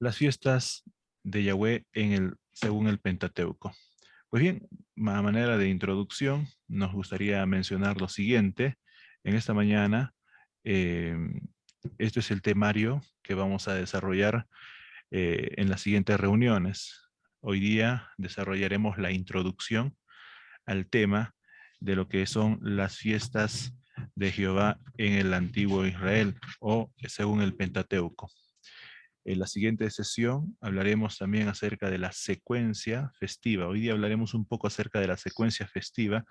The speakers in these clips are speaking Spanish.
las fiestas de Yahweh según el Pentateuco. Pues bien, a manera de introducción, nos gustaría mencionar lo siguiente. En esta mañana, eh, este es el temario que vamos a desarrollar en las siguientes reuniones. Hoy día desarrollaremos la introducción al tema de lo que son las fiestas de Jehová en el antiguo Israel o según el Pentateuco. En la siguiente sesión hablaremos también acerca de la secuencia festiva. Hoy día hablaremos un poco acerca de la secuencia festiva.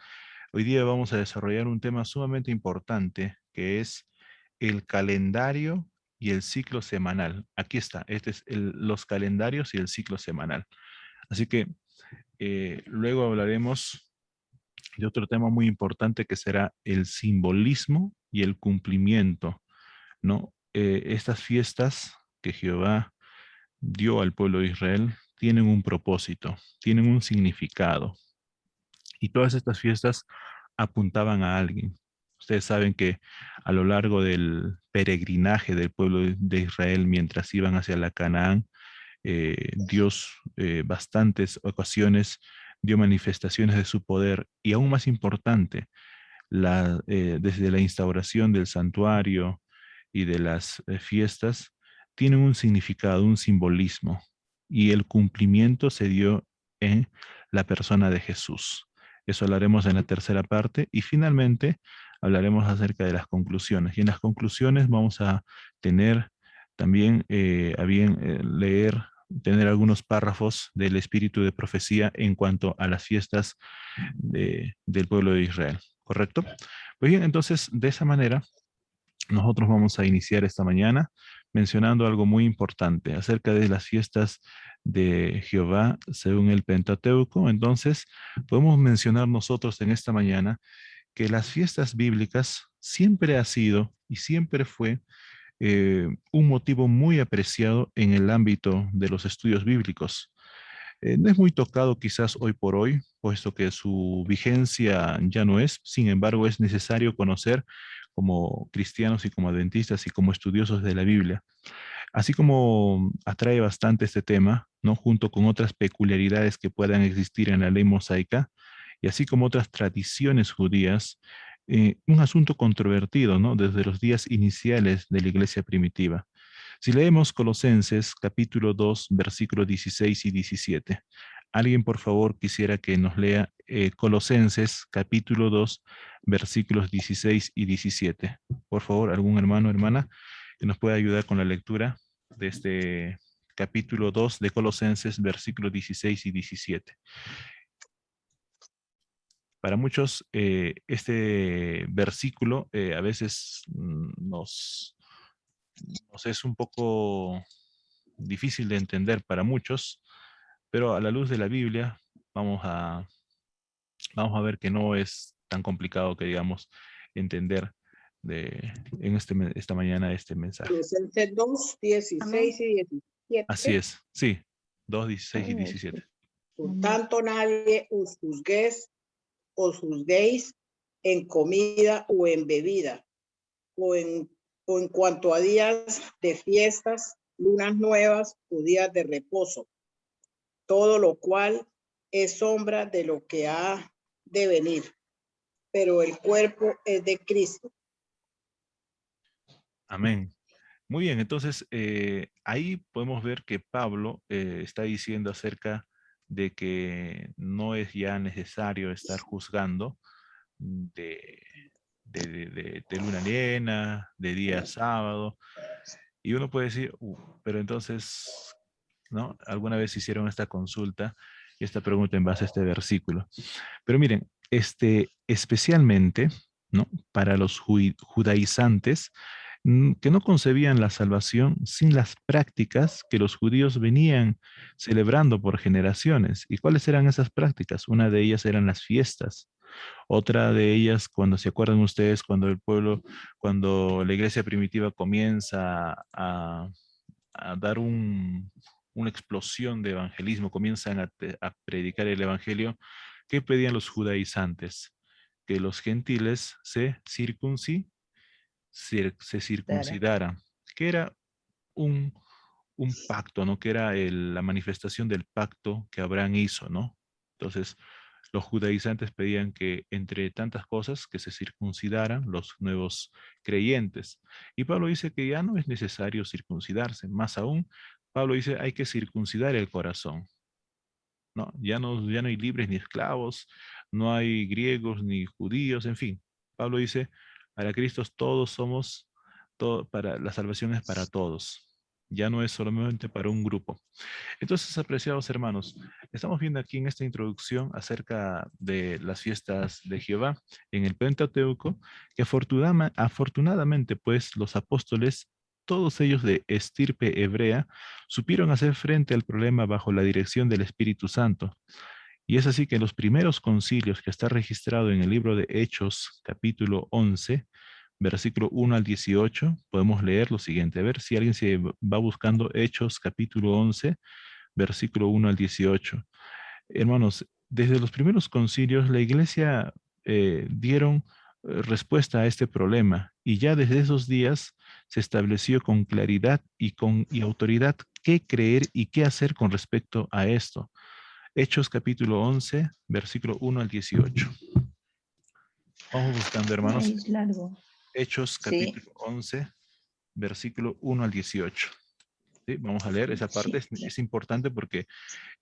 Hoy día vamos a desarrollar un tema sumamente importante que es el calendario y el ciclo semanal. Aquí está, los calendarios y el ciclo semanal. Así que luego hablaremos de otro tema muy importante que será el simbolismo y el cumplimiento, ¿no? Estas fiestas que Jehová dio al pueblo de Israel tienen un propósito, tienen un significado. Y todas estas fiestas apuntaban a alguien. Ustedes saben que a lo largo del peregrinaje del pueblo de Israel mientras iban hacia la Canaán, Dios bastantes ocasiones dio manifestaciones de su poder y aún más importante, desde la instauración del santuario y de las fiestas, tienen un significado, un simbolismo, y el cumplimiento se dio en la persona de Jesús. Eso hablaremos en la tercera parte y finalmente hablaremos acerca de las conclusiones. Y en las conclusiones vamos a tener también a bien tener algunos párrafos del espíritu de profecía en cuanto a las fiestas del pueblo de Israel. ¿Correcto? Pues bien, entonces de esa manera nosotros vamos a iniciar esta mañana mencionando algo muy importante acerca de las fiestas de Jehová según el Pentateuco. Entonces, podemos mencionar nosotros en esta mañana que las fiestas bíblicas siempre ha sido y siempre fue un motivo muy apreciado en el ámbito de los estudios bíblicos. No es muy tocado quizás hoy por hoy, puesto que su vigencia ya no es. Sin embargo, es necesario conocer como cristianos y como adventistas y como estudiosos de la Biblia. Así como atrae bastante este tema, ¿no? Junto con otras peculiaridades que puedan existir en la ley mosaica, y así como otras tradiciones judías, un asunto controvertido, ¿no? Desde los días iniciales de la iglesia primitiva. Si leemos Colosenses capítulo 2, versículos 16 y 17. Alguien, por favor, quisiera que nos lea Colosenses capítulo 2, versículos 16 y 17. Por favor, algún hermano o hermana que nos pueda ayudar con la lectura de este capítulo 2 de Colosenses, versículos 16 y 17. Para muchos, este versículo a veces nos es un poco difícil de entender para muchos, pero a la luz de la Biblia vamos a, vamos a ver que no es tan complicado que digamos entender esta mañana este mensaje. Colosenses 2, 16 y Así 17. es, sí, 2, 16 y 17. Por tanto, nadie os juzguéis en comida o en bebida, o en cuanto a días de fiestas, lunas nuevas o días de reposo, todo lo cual es sombra de lo que ha de venir, pero el cuerpo es de Cristo. Amén. Muy bien, entonces ahí podemos ver que Pablo está diciendo acerca de que no es ya necesario estar juzgando de, de luna llena, de día sábado, y uno puede decir, pero entonces, ¿no? Alguna vez hicieron esta consulta y esta pregunta en base a este versículo. Pero miren, especialmente, ¿no? Para los judaizantes, que no concebían la salvación sin las prácticas que los judíos venían celebrando por generaciones. ¿Y cuáles eran esas prácticas? Una de ellas eran las fiestas. Otra de ellas, cuando se acuerdan ustedes, cuando el pueblo, cuando la iglesia primitiva comienza a dar una explosión de evangelismo, comienzan a predicar el evangelio, ¿qué pedían los judaizantes? Que los gentiles se circuncidaran, que era un, un pacto, ¿no? Que era la manifestación del pacto que Abraham hizo, ¿no? Entonces, los judaizantes pedían que, entre tantas cosas, que se circuncidaran los nuevos creyentes. Y Pablo dice que ya no es necesario circuncidarse. Más aún, Pablo dice, hay que circuncidar el corazón. No, ya no hay libres ni esclavos, no hay griegos ni judíos, en fin. Pablo dice, para Cristo todos somos, para la salvación es para todos. Ya no es solamente para un grupo. Entonces, apreciados hermanos, estamos viendo aquí en esta introducción acerca de las fiestas de Jehová en el Pentateuco, que afortunadamente, pues, los apóstoles, todos ellos de estirpe hebrea, supieron hacer frente al problema bajo la dirección del Espíritu Santo. Y es así que en los primeros concilios que está registrado en el libro de Hechos, capítulo 11, versículo 1 al 18, podemos leer lo siguiente. A ver si alguien se va buscando Hechos, capítulo 11, versículo 1 al 18. Hermanos, desde los primeros concilios la iglesia dieron respuesta a este problema y ya desde esos días se estableció con claridad y autoridad qué creer y qué hacer con respecto a esto. Hechos capítulo 11, versículo 1 al 18. Vamos buscando, hermanos. Es largo. Hechos Sí, capítulo 11, versículo 1 al 18. ¿Sí? Vamos a leer esa parte, es importante porque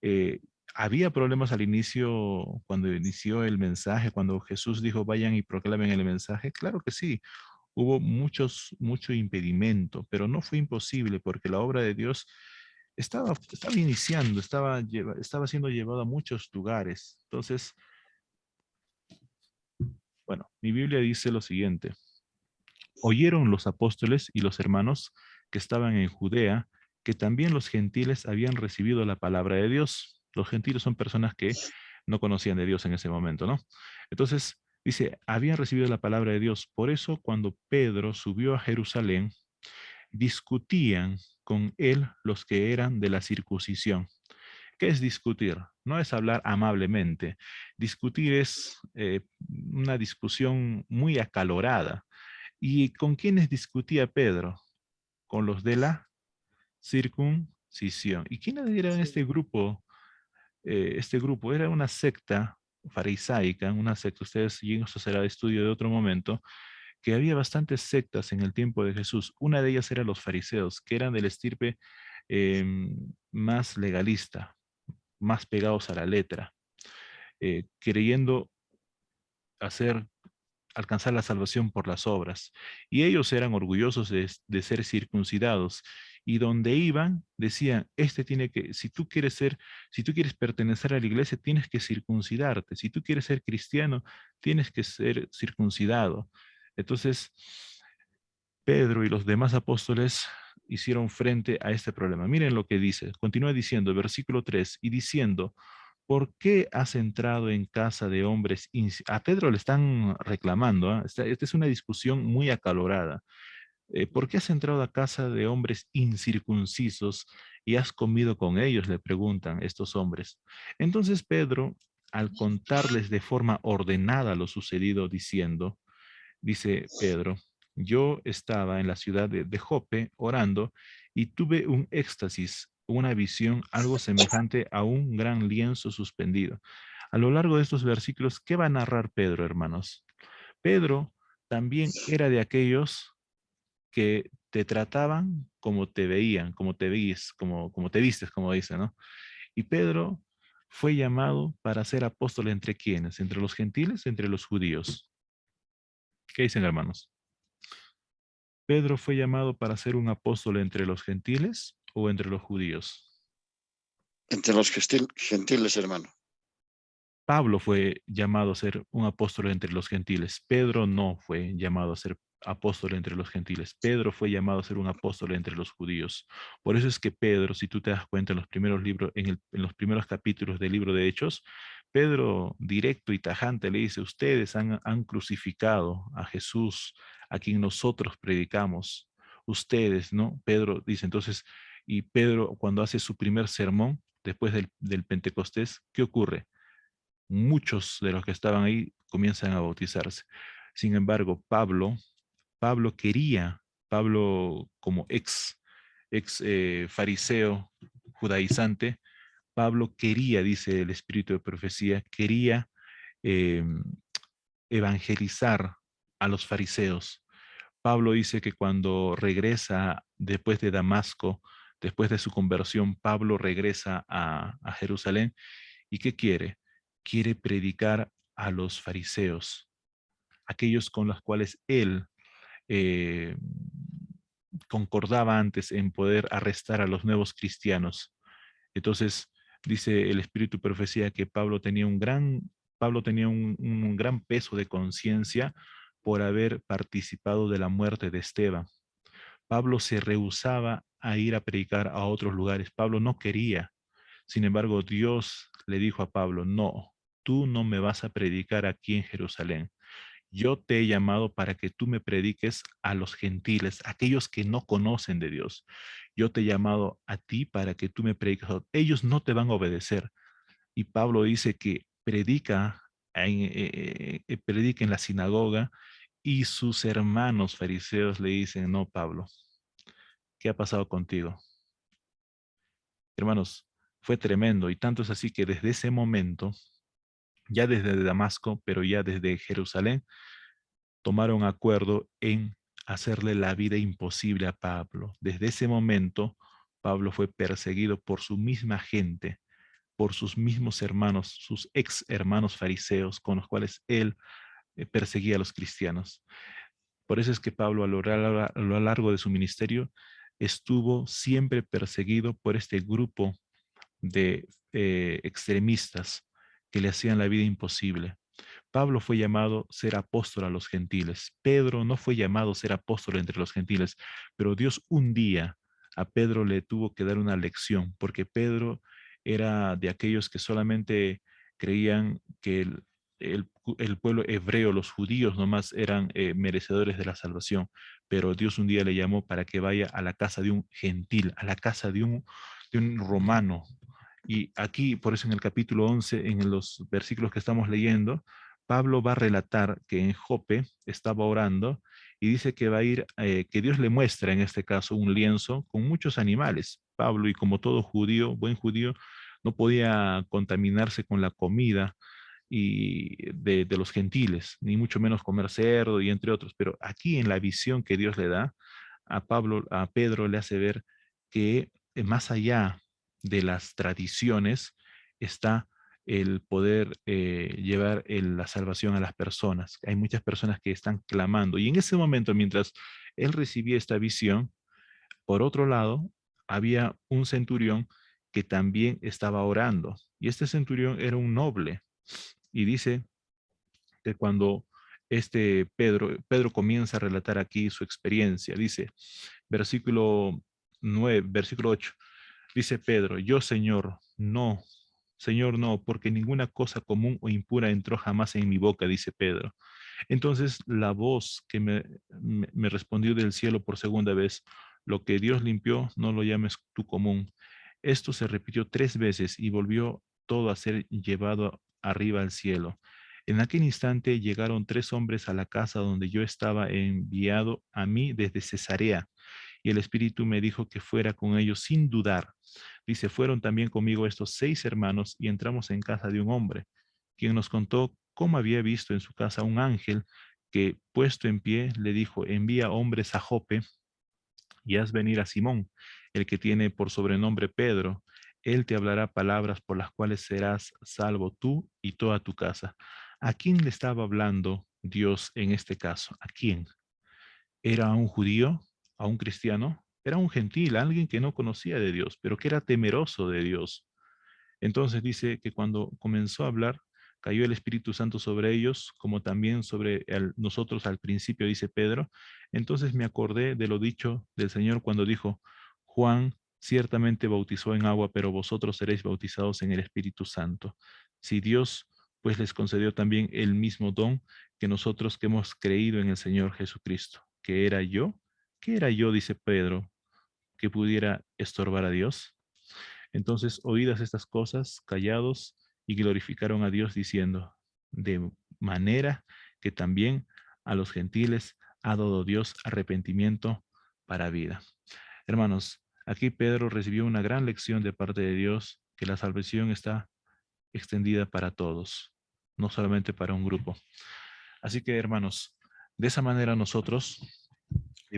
eh, había problemas al inicio, cuando inició el mensaje, cuando Jesús dijo, vayan y proclamen el mensaje. Claro que sí, hubo mucho impedimento, pero no fue imposible porque la obra de Dios estaba iniciando, estaba siendo llevada a muchos lugares. Entonces, bueno, mi Biblia dice lo siguiente. Oyeron los apóstoles y los hermanos que estaban en Judea que también los gentiles habían recibido la palabra de Dios. Los gentiles son personas que no conocían de Dios en ese momento, ¿no? Entonces, dice, habían recibido la palabra de Dios. Por eso, cuando Pedro subió a Jerusalén, discutían con él los que eran de la circuncisión. ¿Qué es discutir? No es hablar amablemente. Discutir es una discusión muy acalorada. ¿Y con quiénes discutía Pedro? Con los de la circuncisión. ¿Y quiénes eran sí. este grupo? Este grupo era una secta farisaica, una secta, ustedes, y eso será de estudio de otro momento, que había bastantes sectas en el tiempo de Jesús. Una de ellas eran los fariseos, que eran del estirpe más legalista, más pegados a la letra, creyendo hacer alcanzar la salvación por las obras. Y ellos eran orgullosos de ser circuncidados. Y donde iban, decían, este tiene que, si tú quieres pertenecer a la iglesia, tienes que circuncidarte. Si tú quieres ser cristiano, tienes que ser circuncidado. Entonces, Pedro y los demás apóstoles hicieron frente a este problema. Miren lo que dice. Continúa diciendo, versículo 3, y diciendo, ¿por qué has entrado en casa de hombres? A Pedro le están reclamando, ¿ah? Esta es una discusión muy acalorada. ¿Por qué has entrado a casa de hombres incircuncisos y has comido con ellos? Le preguntan estos hombres. Entonces Pedro, al contarles de forma ordenada lo sucedido, diciendo, dice Pedro, yo estaba en la ciudad de Jope orando y tuve un éxtasis, una visión algo semejante a un gran lienzo suspendido. A lo largo de estos versículos, ¿qué va a narrar Pedro, hermanos? Pedro también era de aquellos que te trataban como te veían, como te veis, como te vistes, como dice, ¿no? Y Pedro fue llamado para ser apóstol entre quienes, entre los gentiles, entre los judíos. ¿Qué dicen, hermanos? ¿Pedro fue llamado para ser un apóstol entre los gentiles o entre los judíos? Entre los gentiles, hermano. Pablo fue llamado a ser un apóstol entre los gentiles. Pedro no fue llamado a ser apóstol entre los gentiles. Pedro fue llamado a ser un apóstol entre los judíos. Por eso es que Pedro, si tú te das cuenta en los primeros libros, en los primeros capítulos del libro de Hechos, Pedro directo y tajante le dice, ustedes han crucificado a Jesús, a quien nosotros predicamos. Ustedes, ¿no? Pedro dice entonces, y Pedro cuando hace su primer sermón, después del Pentecostés, ¿qué ocurre? Muchos de los que estaban ahí comienzan a bautizarse. Sin embargo, Pablo como ex ex fariseo judaizante, Pablo quería, dice el espíritu de profecía, quería eh, evangelizar a los fariseos. Pablo dice que cuando regresa después de Damasco, después de su conversión, Pablo regresa a Jerusalén. ¿Y qué quiere? Quiere predicar a los fariseos, aquellos con los cuales él eh, concordaba antes en poder arrestar a los nuevos cristianos. Entonces, dice el Espíritu de Profecía que Pablo tenía un gran peso de conciencia por haber participado de la muerte de Esteban. Pablo se rehusaba a ir a predicar a otros lugares. Pablo no quería. Sin embargo, Dios le dijo a Pablo, no, tú no me vas a predicar aquí en Jerusalén. Yo te he llamado para que tú me prediques a los gentiles, aquellos que no conocen de Dios. Yo te he llamado a ti para que tú me prediques. Ellos no te van a obedecer. Y Pablo dice que predica en la sinagoga y sus hermanos fariseos le dicen, no, Pablo, ¿qué ha pasado contigo? Hermanos, fue tremendo y tanto es así que desde ese momento, ya desde Damasco, pero ya desde Jerusalén, tomaron acuerdo en hacerle la vida imposible a Pablo. Desde ese momento, Pablo fue perseguido por su misma gente, por sus mismos hermanos, sus ex hermanos fariseos, con los cuales él perseguía a los cristianos. Por eso es que Pablo a lo largo de su ministerio estuvo siempre perseguido por este grupo de extremistas que le hacían la vida imposible. Pablo fue llamado ser apóstol a los gentiles. Pedro no fue llamado ser apóstol entre los gentiles, pero Dios un día a Pedro le tuvo que dar una lección, porque Pedro era de aquellos que solamente creían que el pueblo hebreo, los judíos nomás eran merecedores de la salvación, pero Dios un día le llamó para que vaya a la casa de un gentil, a la casa de un romano. Y aquí, por eso en el capítulo 11, en los versículos que estamos leyendo, Pablo va a relatar que en Jope estaba orando y dice que va a ir, que Dios le muestra en este caso un lienzo con muchos animales. Pablo, y como todo judío, buen judío, no podía contaminarse con la comida y de los gentiles, ni mucho menos comer cerdo y entre otros. Pero aquí en la visión que Dios le da a Pablo, a Pedro le hace ver que más allá de las tradiciones está el poder llevar la salvación a las personas. Hay muchas personas que están clamando. Y en ese momento, mientras él recibía esta visión, por otro lado, había un centurión que también estaba orando. Y este centurión era un noble. Y dice que cuando Pedro comienza a relatar aquí su experiencia, dice, versículo 9, versículo 8, dice Pedro, yo Señor, no, porque ninguna cosa común o impura entró jamás en mi boca, dice Pedro. Entonces la voz que me respondió del cielo por segunda vez, lo que Dios limpió, no lo llames tú común. Esto se repitió 3 veces y volvió todo a ser llevado arriba al cielo. En aquel instante llegaron 3 hombres a la casa donde yo estaba enviado a mí desde Cesarea, y el Espíritu me dijo que fuera con ellos sin dudar. Dice, fueron también conmigo estos 6 hermanos y entramos en casa de un hombre, quien nos contó cómo había visto en su casa un ángel que, puesto en pie, le dijo, envía hombres a Jope y haz venir a Simón, el que tiene por sobrenombre Pedro. Él te hablará palabras por las cuales serás salvo tú y toda tu casa. ¿A quién le estaba hablando Dios en este caso? ¿A quién? ¿Era a un judío? ¿A un cristiano? Era un gentil, alguien que no conocía de Dios, pero que era temeroso de Dios. Entonces dice que cuando comenzó a hablar, cayó el Espíritu Santo sobre ellos, como también sobre nosotros al principio, dice Pedro. Entonces me acordé de lo dicho del Señor cuando dijo, Juan ciertamente bautizó en agua, pero vosotros seréis bautizados en el Espíritu Santo. Si Dios pues les concedió también el mismo don que nosotros que hemos creído en el Señor Jesucristo, que era yo, ¿qué era yo, dice Pedro, que pudiera estorbar a Dios? Entonces, oídas estas cosas, callados, y glorificaron a Dios diciendo, de manera que también a los gentiles ha dado Dios arrepentimiento para vida. Hermanos, Aquí Pedro recibió una gran lección de parte de Dios, que la salvación está extendida para todos, no solamente para un grupo. Así que, hermanos, de esa manera nosotros, de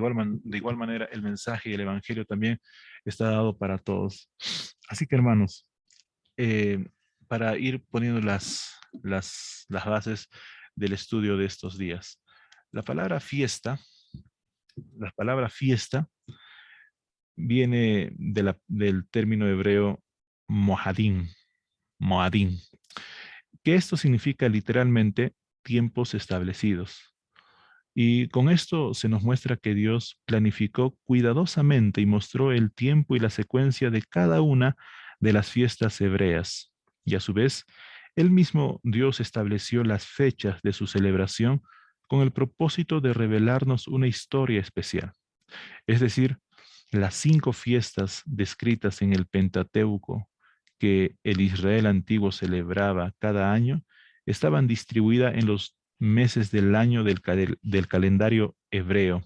igual manera, el mensaje y el evangelio también está dado para todos. Así que, hermanos, para ir poniendo las bases del estudio de estos días. La palabra fiesta viene del término hebreo mohadim, que esto significa literalmente tiempos establecidos. Y con esto se nos muestra que Dios planificó cuidadosamente y mostró el tiempo y la secuencia de cada una de las fiestas hebreas. Y a su vez, Él mismo Dios estableció las fechas de su celebración con el propósito de revelarnos una historia especial. Es decir, las 5 fiestas descritas en el Pentateuco que el Israel antiguo celebraba cada año estaban distribuidas en los meses del año del calendario hebreo.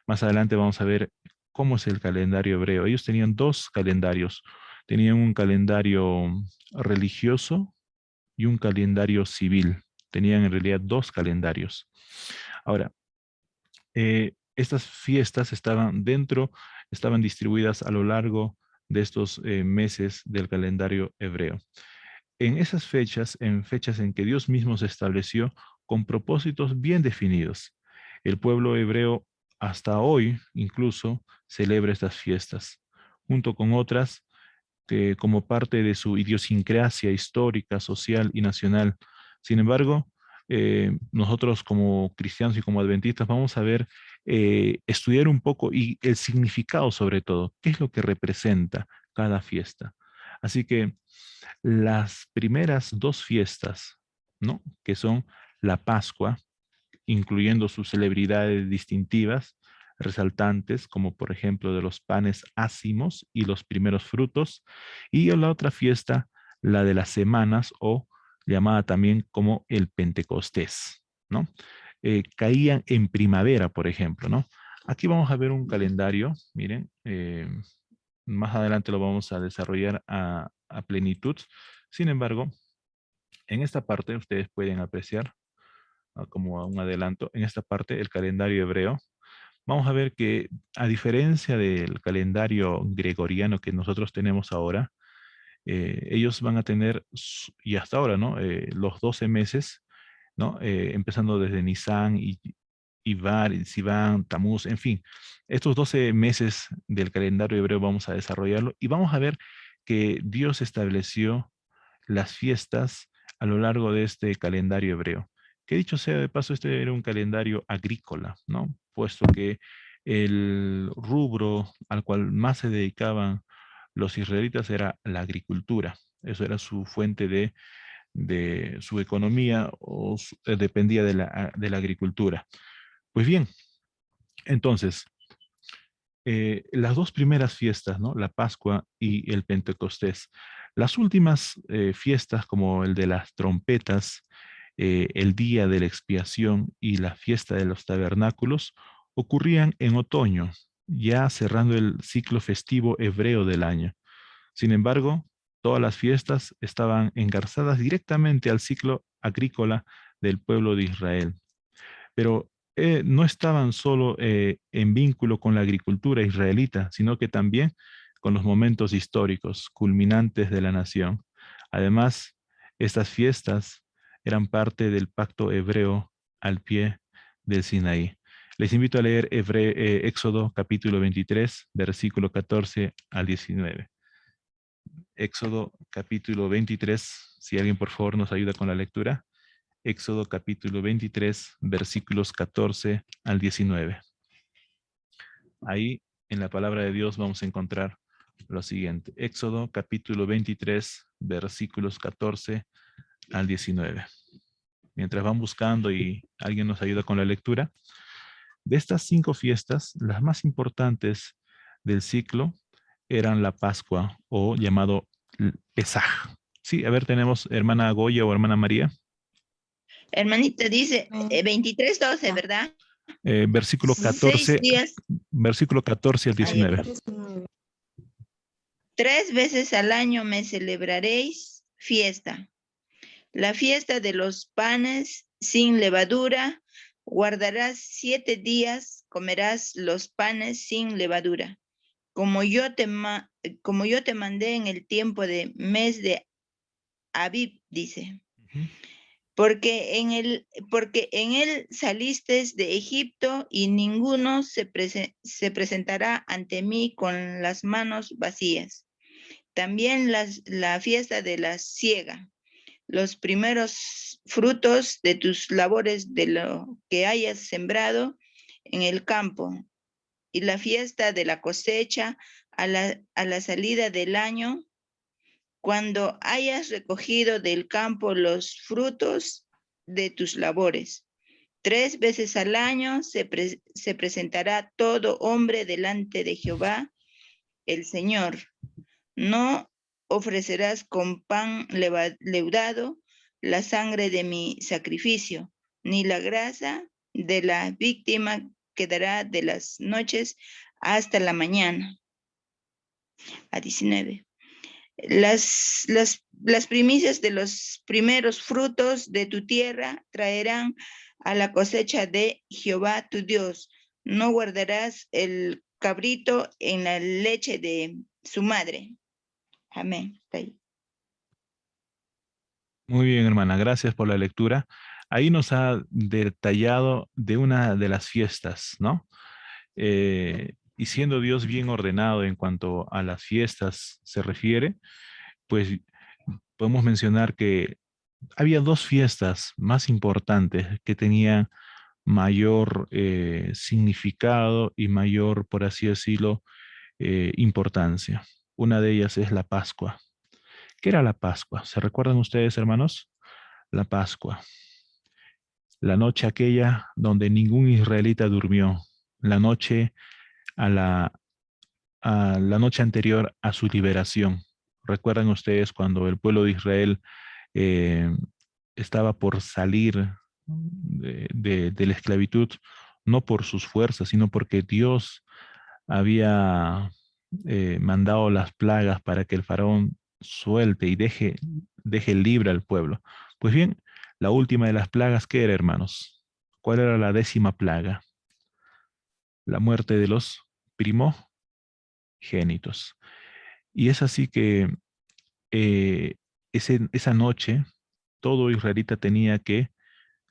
Más adelante vamos a ver cómo es el calendario hebreo. Ellos tenían 2 calendarios. Tenían un calendario religioso y un calendario civil. Tenían en realidad 2 calendarios. Ahora, estas fiestas estaban distribuidas a lo largo de estos meses del calendario hebreo. En esas fechas, en fechas en que Dios mismo se estableció con propósitos bien definidos. El pueblo hebreo hasta hoy incluso celebra estas fiestas, junto con otras que como parte de su idiosincrasia histórica, social y nacional. Sin embargo, nosotros como cristianos y como adventistas vamos a ver, estudiar un poco y el significado sobre todo, qué es lo que representa cada fiesta. Así que las primeras 2 fiestas, ¿no? Que son la Pascua, incluyendo sus celebridades distintivas, resaltantes, como por ejemplo de los panes ácimos y los primeros frutos, y la otra fiesta, la de las semanas, o llamada también como el Pentecostés, ¿no? Caían en primavera, por ejemplo, ¿no? Aquí vamos a ver un calendario, miren, más adelante lo vamos a desarrollar a plenitud. Sin embargo, en esta parte ustedes pueden apreciar, como un adelanto, en esta parte el calendario hebreo. Vamos a ver que a diferencia del calendario gregoriano que nosotros tenemos ahora, ellos van a tener, y hasta ahora, ¿no? Los 12 meses, ¿no? Empezando desde Nisan y Ivar, Sivan, Tamuz, en fin. Estos 12 meses del calendario hebreo vamos a desarrollarlo y vamos a ver que Dios estableció las fiestas a lo largo de este calendario hebreo. Que dicho sea de paso, este era un calendario agrícola, ¿no? Puesto que el rubro al cual más se dedicaban los israelitas era la agricultura. Eso era su fuente de su economía o dependía de la agricultura. Pues bien, entonces, las 2 primeras fiestas, ¿no? La Pascua y el Pentecostés. Las últimas fiestas, como el de las trompetas, el día de la expiación y la fiesta de los tabernáculos, ocurrían en otoño, ya cerrando el ciclo festivo hebreo del año. Sin embargo, todas las fiestas estaban engarzadas directamente al ciclo agrícola del pueblo de Israel. Pero no estaban solo en vínculo con la agricultura israelita, sino que también con los momentos históricos culminantes de la nación. Además, estas fiestas eran parte del pacto hebreo al pie del Sinaí. Les invito a leer Éxodo capítulo 23, versículo 14 al 19. Éxodo capítulo 23, si alguien por favor nos ayuda con la lectura. Éxodo capítulo 23, versículos 14 al 19. Ahí en la palabra de Dios vamos a encontrar lo siguiente. Éxodo capítulo 23, versículos 14 al 19. Mientras van buscando y alguien nos ayuda con la lectura, de estas 5 fiestas, las más importantes del ciclo eran la Pascua o llamado Pesaj. Sí, a ver, tenemos hermana Goya o hermana María. Hermanita dice 23:12, ¿verdad? Versículo 6 14, días. versículo 14 al 19. 3 veces al año me celebraréis fiesta. La fiesta de los panes sin levadura, guardarás 7 días, comerás los panes sin levadura, como yo te mandé en el tiempo de mes de Abib, dice. Porque en él saliste de Egipto y ninguno se presentará ante mí con las manos vacías. También la fiesta de la siega, los primeros frutos de tus labores de lo que hayas sembrado en el campo, y la fiesta de la cosecha a la salida del año, cuando hayas recogido del campo los frutos de tus labores. 3 veces al año se presentará todo hombre delante de Jehová, el Señor. No ofrecerás con pan leudado la sangre de mi sacrificio, ni la grasa de la víctima quedará de las noches hasta la mañana. A 19. Las primicias de los primeros frutos de tu tierra traerán a la cosecha de Jehová tu Dios. No guardarás el cabrito en la leche de su madre. Amén. Muy bien, hermana, gracias por la lectura. Ahí nos ha detallado de una de las fiestas, ¿no? Y siendo Dios bien ordenado en cuanto a las fiestas se refiere, pues podemos mencionar que había 2 fiestas más importantes que tenían mayor significado y mayor, por así decirlo, importancia. Una de ellas es la Pascua. ¿Qué era la Pascua? ¿Se recuerdan ustedes, hermanos? La Pascua. La noche aquella donde ningún israelita durmió. La noche a la noche anterior a su liberación. ¿Recuerdan ustedes cuando el pueblo de Israel eh, estaba por salir de la esclavitud, no por sus fuerzas, sino porque Dios había mandado las plagas para que el faraón suelte y deje libre al pueblo? Pues bien, la última de las plagas, ¿qué era, hermanos? ¿Cuál era la 10ª plaga? La muerte de los primogénitos. Y es así que eh, esa noche todo israelita tenía que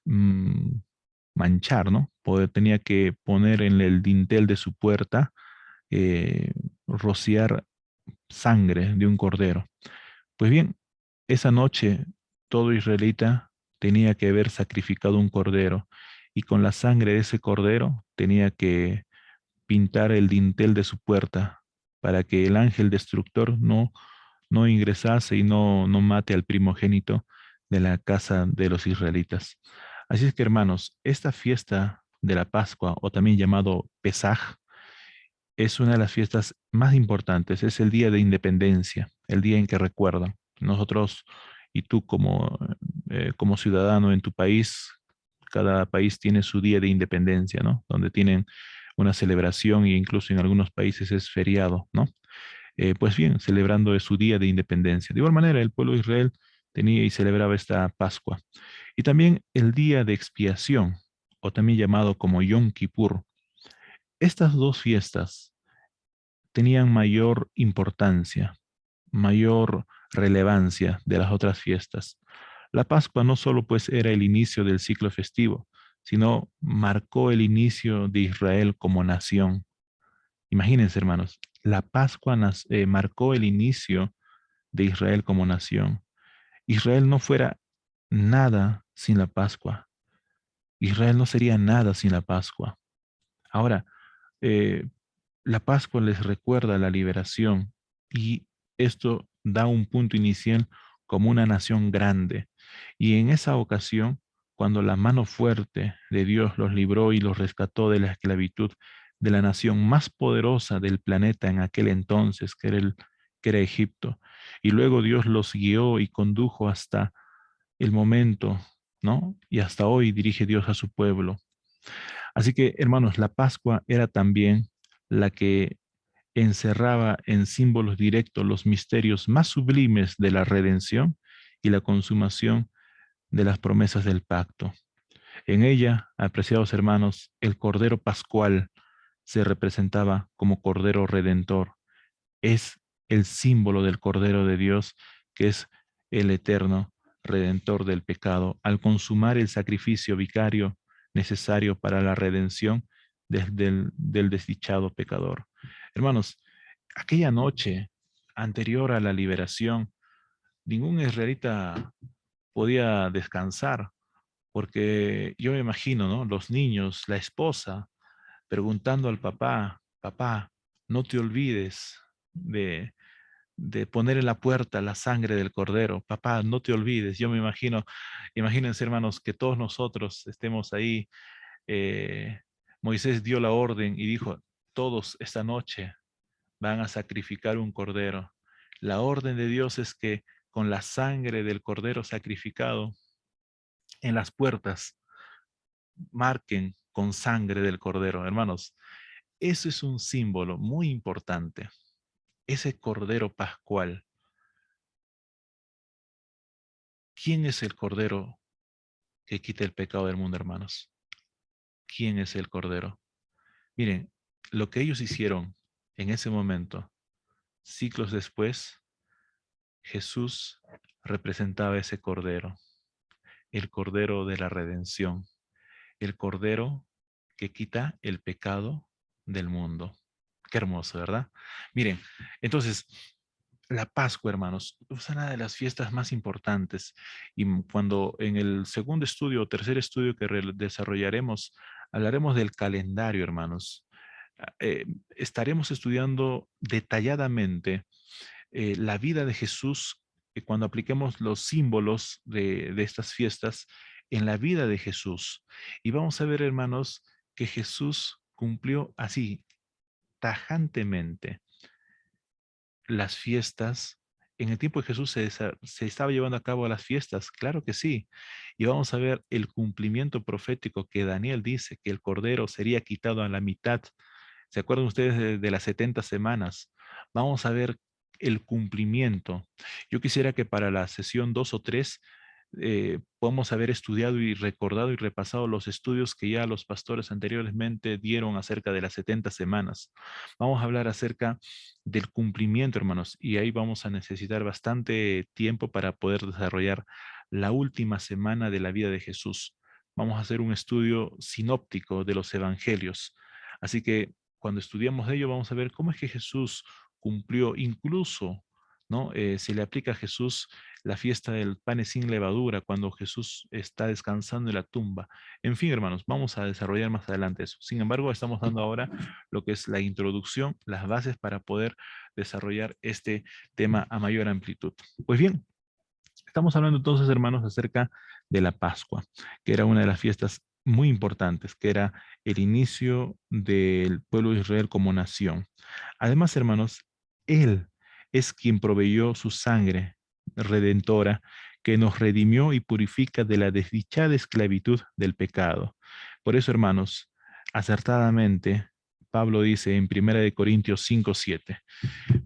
mm, manchar, ¿no? Tenía que poner en el dintel de su puerta, rociar sangre de un cordero. Pues bien, esa noche todo israelita tenía que haber sacrificado un cordero y con la sangre de ese cordero tenía que pintar el dintel de su puerta para que el ángel destructor no ingresase y no mate al primogénito de la casa de los israelitas. Así es que, hermanos, esta fiesta de la Pascua, o también llamado Pesaj, es una de las fiestas más importantes. Es el día de independencia, el día en que recuerdan. Nosotros y tú como ciudadano en tu país, cada país tiene su día de independencia, ¿no? Donde tienen una celebración e incluso en algunos países es feriado, ¿no? Pues bien, celebrando su día de independencia. De igual manera, el pueblo de Israel tenía y celebraba esta Pascua. Y también el día de expiación, o también llamado como Yom Kippur. Estas 2 fiestas tenían mayor importancia, mayor relevancia de las otras fiestas. La Pascua no solo pues era el inicio del ciclo festivo, sino marcó el inicio de Israel como nación. Imagínense, hermanos, la Pascua marcó el inicio de Israel como nación. Israel no fuera nada sin la Pascua. Israel no sería nada sin la Pascua. Ahora, eh, la Pascua les recuerda la liberación y esto da un punto inicial como una nación grande. Y en esa ocasión, cuando la mano fuerte de Dios los libró y los rescató de la esclavitud de la nación más poderosa del planeta en aquel entonces, que era Egipto, y luego Dios los guió y condujo hasta el momento, ¿no? Y hasta hoy dirige Dios a su pueblo. Así que, hermanos, la Pascua era también la que encerraba en símbolos directos los misterios más sublimes de la redención y la consumación de las promesas del pacto. En ella, apreciados hermanos, el Cordero Pascual se representaba como Cordero Redentor. Es el símbolo del Cordero de Dios, que es el eterno Redentor del pecado, al consumar el sacrificio vicario necesario para la redención del desdichado pecador. Hermanos, aquella noche anterior a la liberación, ningún israelita podía descansar, porque yo me imagino, ¿no? Los niños, la esposa, preguntando al papá, papá, no te olvides de poner en la puerta la sangre del cordero. Papá, no te olvides. Yo me imagino, imagínense hermanos, que todos nosotros estemos ahí. eh, Moisés dio la orden y dijo, todos esta noche van a sacrificar un cordero. La orden de Dios es que con la sangre del cordero sacrificado en las puertas marquen con sangre del cordero. Hermanos, eso es un símbolo muy importante. Ese cordero pascual. ¿Quién es el cordero que quita el pecado del mundo, hermanos? ¿Quién es el cordero? Miren, lo que ellos hicieron en ese momento, siglos después, Jesús representaba ese cordero, el cordero de la redención, el cordero que quita el pecado del mundo. Qué hermoso, ¿verdad? Miren, entonces, la Pascua, hermanos, es una de las fiestas más importantes. Y cuando en el segundo estudio o tercer estudio que desarrollaremos, hablaremos del calendario, hermanos. Estaremos estudiando detalladamente la vida de Jesús, cuando apliquemos los símbolos de estas fiestas en la vida de Jesús. Y vamos a ver, hermanos, que Jesús cumplió así, tajantemente, las fiestas. En el tiempo de Jesús se estaba llevando a cabo las fiestas, claro que sí. Y vamos a ver el cumplimiento profético que Daniel dice, que el cordero sería quitado a la mitad. ¿Se acuerdan ustedes de las 70 semanas? Vamos a ver el cumplimiento. Yo quisiera que para la sesión 2 o 3 podamos haber estudiado y recordado y repasado los estudios que ya los pastores anteriormente dieron acerca de las 70 semanas. Vamos a hablar acerca del cumplimiento, hermanos, y ahí vamos a necesitar bastante tiempo para poder desarrollar la última semana de la vida de Jesús. Vamos a hacer un estudio sinóptico de los evangelios. Así que cuando estudiamos de ello, vamos a ver cómo es que Jesús cumplió incluso, ¿no? Se le aplica a Jesús la fiesta del pan sin levadura cuando Jesús está descansando en la tumba. En fin, hermanos, vamos a desarrollar más adelante eso. Sin embargo, estamos dando ahora lo que es la introducción, las bases para poder desarrollar este tema a mayor amplitud. Pues bien, estamos hablando entonces, hermanos, acerca de la Pascua, que era una de las fiestas muy importantes, que era el inicio del pueblo de Israel como nación. Además, hermanos, Él es quien proveyó su sangre redentora que nos redimió y purifica de la desdichada esclavitud del pecado. Por eso, hermanos, acertadamente, Pablo dice en 1 Corintios 5:7,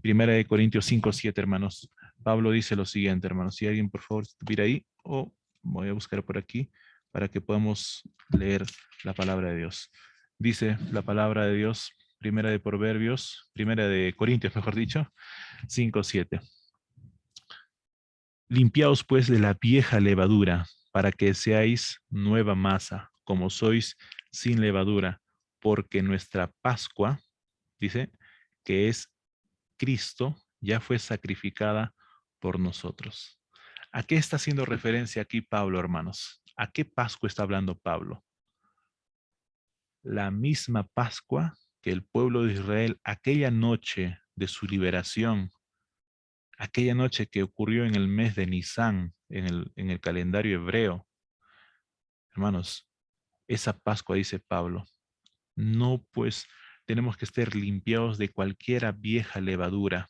1 Corintios 5:7, hermanos, Pablo dice lo siguiente, hermanos, si alguien por favor estuviera ahí, o voy a buscar por aquí para que podamos leer la palabra de Dios. Dice la palabra de Dios, primera de Corintios, mejor dicho, 5:7. Limpiaos pues de la vieja levadura, para que seáis nueva masa, como sois sin levadura, porque nuestra Pascua, dice, que es Cristo, ya fue sacrificada por nosotros. ¿A qué está haciendo referencia aquí Pablo, hermanos? ¿A qué Pascua está hablando Pablo? La misma Pascua que el pueblo de Israel, aquella noche de su liberación, aquella noche que ocurrió en el mes de Nisan, en el calendario hebreo. Hermanos, esa Pascua, dice Pablo, no pues tenemos que estar limpiados de cualquiera vieja levadura,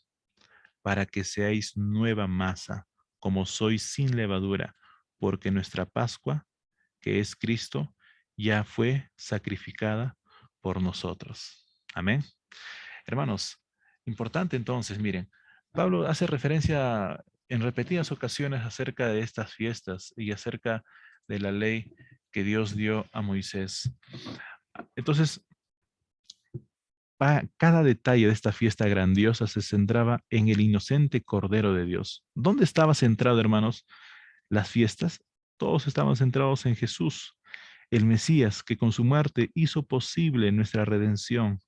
para que seáis nueva masa, como sois sin levadura, porque nuestra Pascua, que es Cristo, ya fue sacrificada por nosotros. Amén. Hermanos, Importante entonces, miren, Pablo hace referencia en repetidas ocasiones acerca de estas fiestas y acerca de la ley que Dios dio a Moisés. Entonces, cada detalle de esta fiesta grandiosa se centraba en el inocente Cordero de Dios. ¿Dónde estaba centrado, hermanos, las fiestas? Todos estaban centrados en Jesús, el Mesías, que con su muerte hizo posible nuestra redención.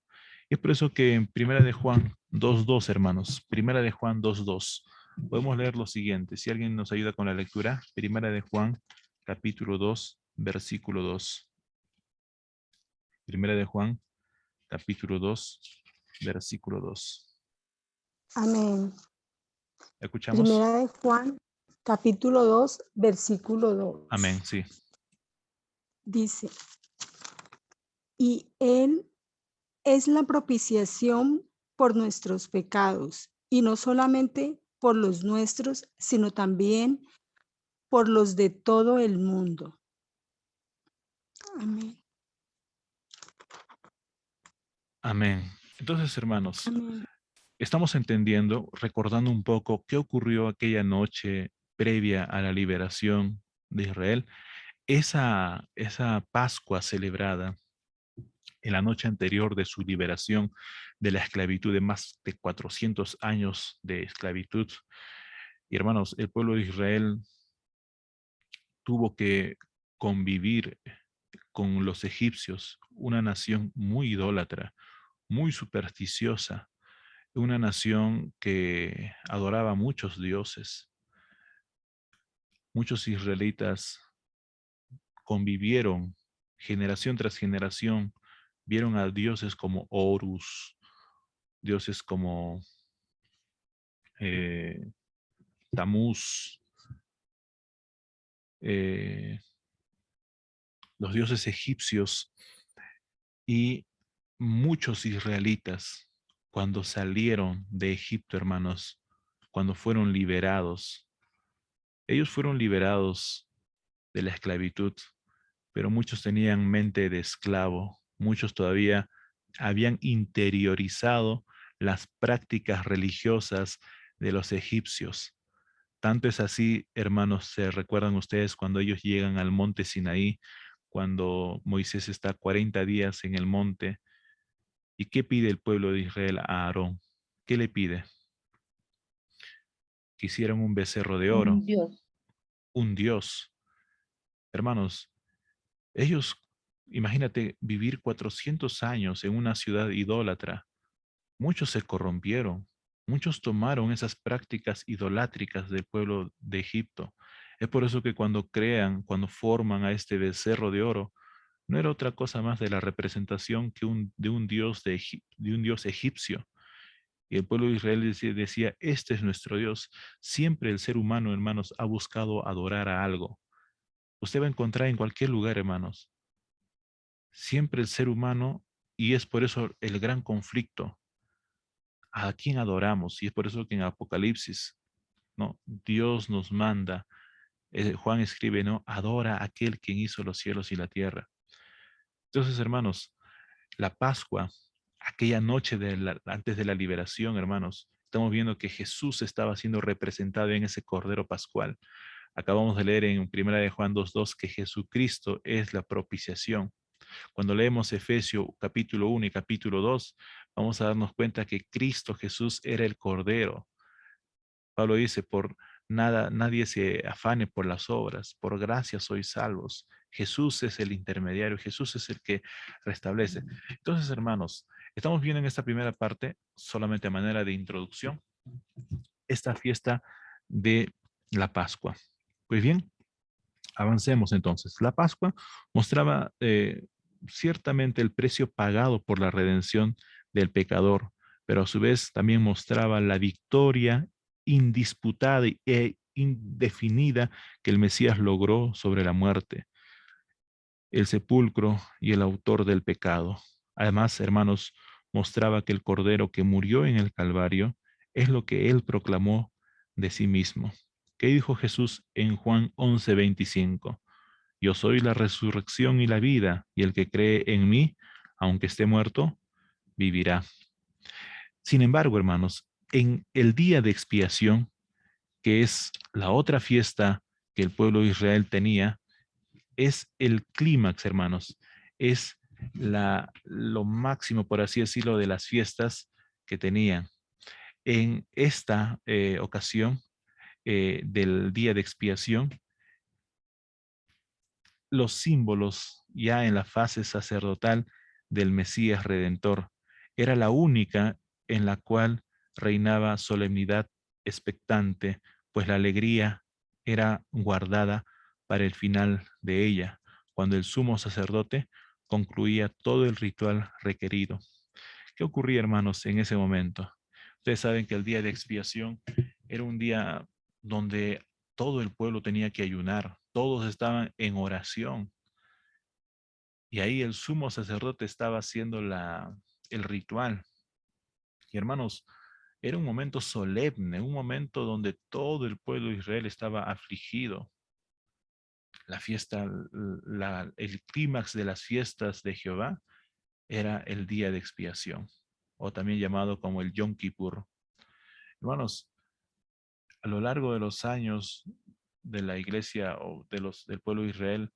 Es por eso que en Primera de Juan 2:2, hermanos, Primera de Juan 2:2, podemos leer lo siguiente. Si alguien nos ayuda con la lectura, Primera de Juan, capítulo 2, versículo 2. Primera de Juan, capítulo 2, versículo 2. Amén. ¿Escuchamos? Primera de Juan, capítulo 2, versículo 2. Amén, sí. Dice, y Él es la propiciación por nuestros pecados, y no solamente por los nuestros, sino también por los de todo el mundo. Amén. Amén. Entonces, hermanos, Amén. estamos entendiendo, recordando un poco qué ocurrió aquella noche previa a la liberación de Israel. Esa Pascua celebrada en la noche anterior de su liberación de la esclavitud, de más de 400 años de esclavitud. Y hermanos, el pueblo de Israel tuvo que convivir con los egipcios, una nación muy idólatra, muy supersticiosa, una nación que adoraba a muchos dioses. Muchos israelitas convivieron generación tras generación, vieron a dioses como Horus, dioses como Tamuz, los dioses egipcios, y muchos israelitas, cuando salieron de Egipto, hermanos, cuando fueron liberados, ellos fueron liberados de la esclavitud, pero muchos tenían mente de esclavo, muchos todavía habían interiorizado las prácticas religiosas de los egipcios. Tanto es así, hermanos, se recuerdan ustedes cuando ellos llegan al monte Sinaí, cuando Moisés está 40 días en el monte. ¿Y qué pide el pueblo de Israel a Aarón? ¿Qué le pide? Que hicieran un becerro de oro, Dios. un dios. Hermanos, ellos, imagínate vivir 400 años en una ciudad idólatra. Muchos se corrompieron, muchos tomaron esas prácticas idolátricas del pueblo de Egipto. Es por eso que cuando forman a este becerro de oro, no era otra cosa más de la representación de un dios de un dios egipcio. Y el pueblo de Israel decía, este es nuestro Dios. Siempre el ser humano, hermanos, ha buscado adorar a algo. Usted va a encontrar en cualquier lugar, hermanos. Siempre el ser humano, y es por eso el gran conflicto. ¿A quién adoramos? Y es por eso que en Apocalipsis, ¿no? Dios nos manda, Juan escribe, ¿no? Adora a aquel quien hizo los cielos y la tierra. Entonces, hermanos, la Pascua, aquella noche antes de la liberación, hermanos, estamos viendo que Jesús estaba siendo representado en ese Cordero Pascual. Acabamos de leer en 1 de Juan 2:2 que Jesucristo es la propiciación. Cuando leemos Efesios capítulo 1 y capítulo 2, vamos a darnos cuenta que Cristo Jesús era el Cordero. Pablo dice, por nada, nadie se afane por las obras, por gracia sois salvos. Jesús es el intermediario, Jesús es el que restablece. Entonces, hermanos, estamos viendo en esta primera parte, solamente a manera de introducción, esta fiesta de la Pascua. Pues bien, avancemos entonces. La Pascua mostraba ciertamente el precio pagado por la redención del pecador, pero a su vez también mostraba la victoria indisputada e indefinida que el Mesías logró sobre la muerte, el sepulcro y el autor del pecado. Además, hermanos, mostraba que el Cordero que murió en el Calvario es lo que él proclamó de sí mismo. ¿Qué dijo Jesús en Juan 11:25? Yo soy la resurrección y la vida, y el que cree en mí, aunque esté muerto, vivirá. Sin embargo, hermanos, en el día de expiación, que es la otra fiesta que el pueblo de Israel tenía, es el clímax, hermanos, es lo máximo, por así decirlo, de las fiestas que tenían. En esta ocasión del día de expiación, los símbolos ya en la fase sacerdotal del Mesías Redentor era la única en la cual reinaba solemnidad expectante, pues la alegría era guardada para el final de ella, cuando el sumo sacerdote concluía todo el ritual requerido. ¿Qué ocurría, hermanos, en ese momento? Ustedes saben que el día de expiación era un día donde todo el pueblo tenía que ayunar, todos estaban en oración. Y ahí el sumo sacerdote estaba haciendo el ritual. Y hermanos, era un momento solemne, un momento donde todo el pueblo de Israel estaba afligido. La fiesta, el clímax de las fiestas de Jehová era el día de expiación, o también llamado como el Yom Kippur. Hermanos, a lo largo de los años de la iglesia o del pueblo de Israel,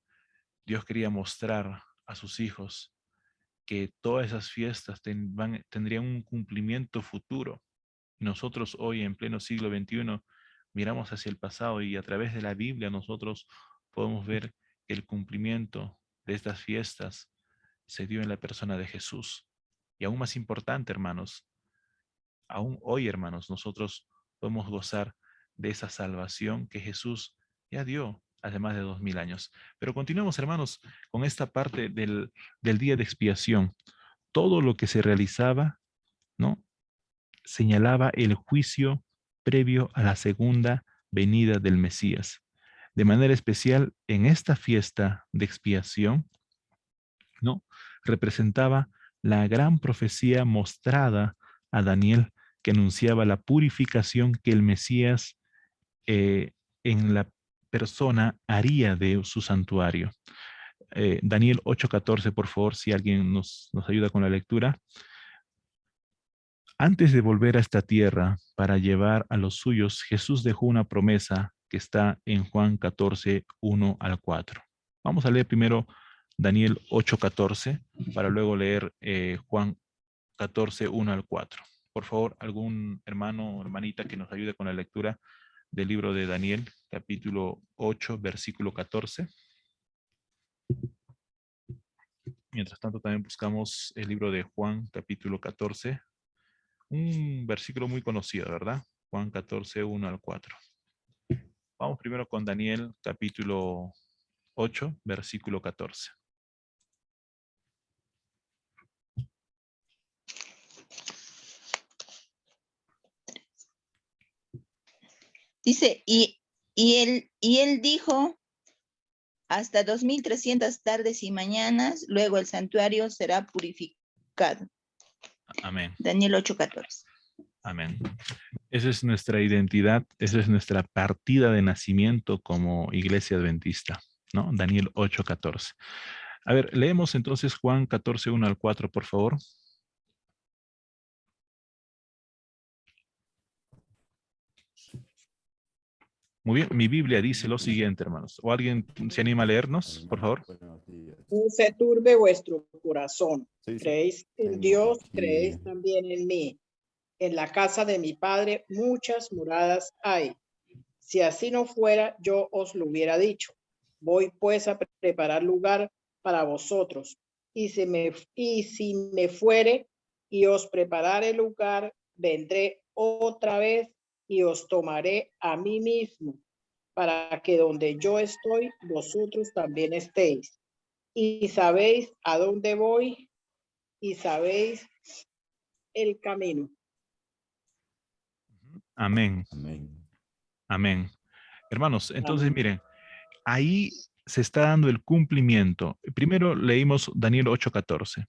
Dios quería mostrar a sus hijos que todas esas fiestas tendrían un cumplimiento futuro. Nosotros hoy en pleno siglo XXI miramos hacia el pasado y a través de la Biblia nosotros podemos ver que el cumplimiento de estas fiestas se dio en la persona de Jesús. Y aún más importante, hermanos, aún hoy, hermanos, nosotros podemos gozar de esa salvación que Jesús ya dio hace más de 2000 años. Pero continuemos, hermanos, con esta parte del día de expiación. Todo lo que se realizaba, ¿no? Señalaba el juicio previo a la segunda venida del Mesías. De manera especial, en esta fiesta de expiación, ¿no? Representaba la gran profecía mostrada a Daniel que anunciaba la purificación que el Mesías en la persona haría de su santuario. Daniel 8:14, por favor, si alguien nos ayuda con la lectura. Antes de volver a esta tierra para llevar a los suyos, Jesús dejó una promesa que está en Juan 14, 1 al 4. Vamos a leer primero Daniel 8:14 para luego leer Juan 14, 1 al 4. Por favor, algún hermano o hermanita que nos ayude con la lectura del libro de Daniel, capítulo 8, versículo 14. Mientras tanto, también buscamos el libro de Juan, capítulo 14, un versículo muy conocido, ¿verdad? Juan 14, 1 al 4. Vamos primero con Daniel, capítulo 8, versículo 14. Dice, y él dijo, hasta 2300 tardes y mañanas, luego el santuario será purificado. Amén. Daniel 8:14. Amén. Esa es nuestra identidad, esa es nuestra partida de nacimiento como iglesia adventista, ¿no? Daniel 8:14. A ver, leemos entonces Juan 14, 1 al 4, por favor. Muy bien, mi Biblia dice lo siguiente, hermanos. ¿O alguien se anima a leernos, por favor? No se turbe vuestro corazón. Sí, Creéis en tengo Dios, aquí. creéis también en mí. En la casa de mi padre muchas moradas hay. Si así no fuera, yo os lo hubiera dicho. Voy pues a preparar lugar para vosotros. Y si me fuere y os preparare lugar, vendré otra vez y os tomaré a mí mismo, para que donde yo estoy, vosotros también estéis. Y sabéis a dónde voy y sabéis el camino. Amén. Amén. Amén. Hermanos, entonces Amén. miren, ahí se está dando el cumplimiento. Primero leímos Daniel 8:14.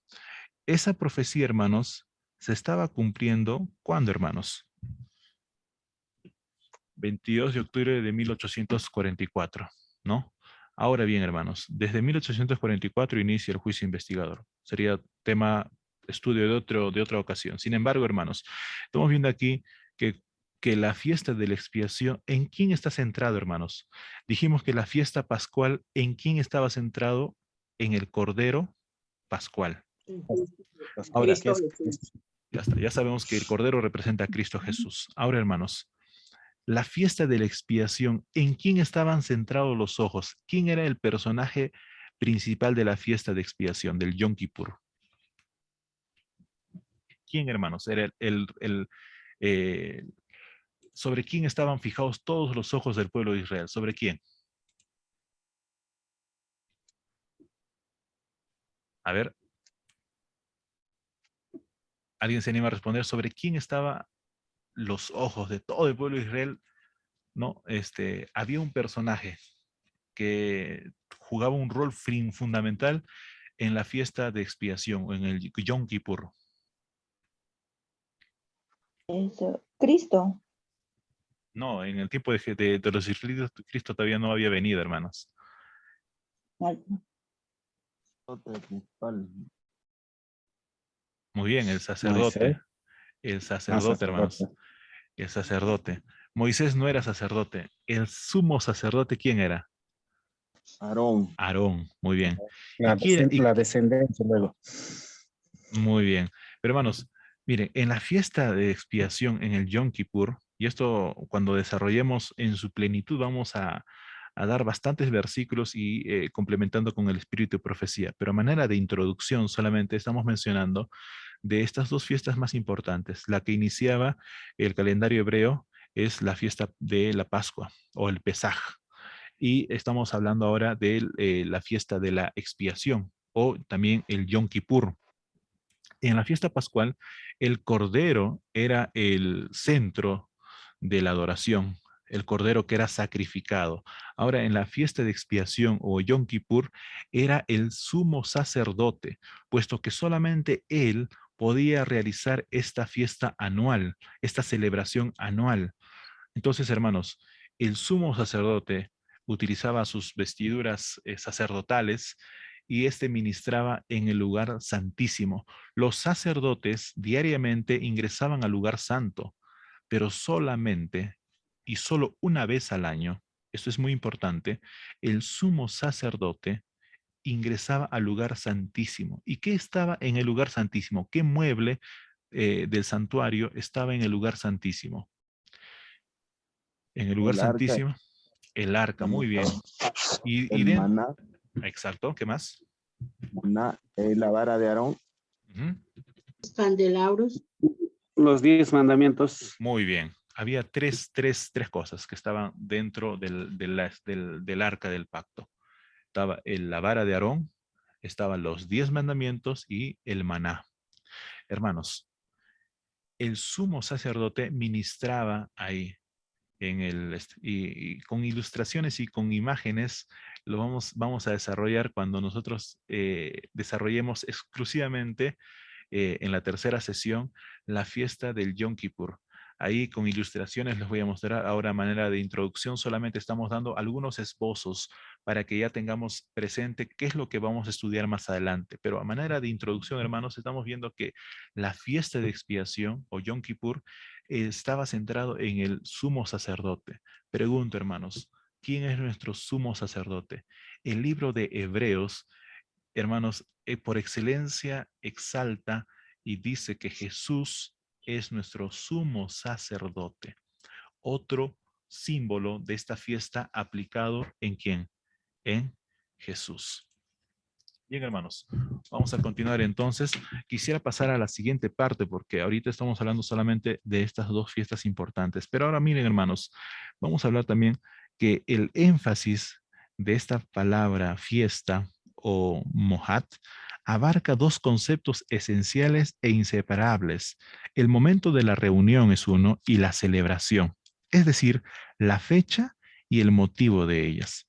Esa profecía, hermanos, se estaba cumpliendo, ¿cuándo, hermanos? 22 de octubre de 1844, ¿no? Ahora bien, hermanos, desde 1844 inicia el juicio investigador. Sería tema estudio de otra ocasión. Sin embargo, hermanos, estamos viendo aquí que la fiesta de la expiación, ¿en quién está centrado, hermanos? Dijimos que la fiesta pascual, ¿en quién estaba centrado? En el Cordero Pascual. Ahora, Cristo Jesús. ya está, ya sabemos que el Cordero representa a Cristo Jesús. Ahora, hermanos, la fiesta de la expiación, ¿en quién estaban centrados los ojos? ¿Quién era el personaje principal de la fiesta de expiación, del Yom Kippur? ¿Quién, hermanos? Era ¿sobre quién estaban fijados todos los ojos del pueblo de Israel? ¿Sobre quién? A ver. ¿Alguien se anima a responder sobre quién estaban los ojos de todo el pueblo de Israel? No, había un personaje que jugaba un rol fundamental en la fiesta de expiación, o en el Yom Kippur. Cristo. No, en el tiempo de los israelitas, Cristo todavía no había venido, hermanos. Muy bien, el sacerdote. El sacerdote, hermanos. El sacerdote. Moisés no era sacerdote. El sumo sacerdote, ¿quién era? Aarón. Aarón, muy bien. La descendencia luego. Muy bien. Pero hermanos, miren, en la fiesta de expiación, en el Yom Kippur, y esto cuando desarrollemos en su plenitud, vamos a dar bastantes versículos y complementando con el espíritu de profecía. Pero a manera de introducción solamente estamos mencionando de estas dos fiestas más importantes. La que iniciaba el calendario hebreo es la fiesta de la Pascua o el Pesaj. Y estamos hablando ahora de la fiesta de la expiación o también el Yom Kippur. En la fiesta pascual, el cordero era el centro de la adoración, el cordero que era sacrificado. Ahora, en la fiesta de expiación o Yom Kippur, era el sumo sacerdote, puesto que solamente él podía realizar esta fiesta anual, esta celebración anual. Entonces, hermanos, el sumo sacerdote utilizaba sus vestiduras sacerdotales y ministraba en el lugar santísimo. Los sacerdotes diariamente ingresaban al lugar santo, pero solamente y solo una vez al año, esto es muy importante, el sumo sacerdote ingresaba al lugar santísimo. ¿Y qué estaba en el lugar santísimo? ¿Qué mueble del santuario estaba en el lugar santísimo? En el lugar santísimo, el arca, muy bien. El maná. Exacto, ¿qué más? Maná, la vara de Aarón. Candelabros. Los 10 mandamientos. Muy bien. Había tres cosas que estaban dentro del arca del pacto. Estaba la vara de Aarón, estaban los 10 mandamientos y el maná. Hermanos, el sumo sacerdote ministraba ahí y con ilustraciones y con imágenes lo vamos a desarrollar cuando nosotros desarrollemos exclusivamente en la tercera sesión la fiesta del Yom Kippur. Ahí con ilustraciones les voy a mostrar ahora a manera de introducción. Solamente estamos dando algunos esbozos para que ya tengamos presente qué es lo que vamos a estudiar más adelante. Pero a manera de introducción, hermanos, estamos viendo que la fiesta de expiación o Yom Kippur estaba centrado en el sumo sacerdote. Pregunto, hermanos, ¿quién es nuestro sumo sacerdote? El libro de Hebreos, hermanos, por excelencia exalta y dice que Jesús es nuestro sumo sacerdote. Otro símbolo de esta fiesta aplicado ¿en quién? En Jesús. Bien, hermanos, vamos a continuar entonces. Quisiera pasar a la siguiente parte porque ahorita estamos hablando solamente de estas dos fiestas importantes. Pero ahora miren, hermanos, vamos a hablar también que el énfasis de esta palabra fiesta o mohat abarca dos conceptos esenciales e inseparables. El momento de la reunión es uno y la celebración, es decir, la fecha y el motivo de ellas.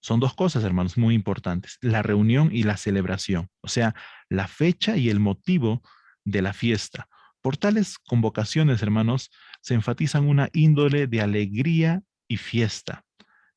Son dos cosas, hermanos, muy importantes. La reunión y la celebración. O sea, la fecha y el motivo de la fiesta. Por tales convocaciones, hermanos, se enfatizan una índole de alegría y fiesta,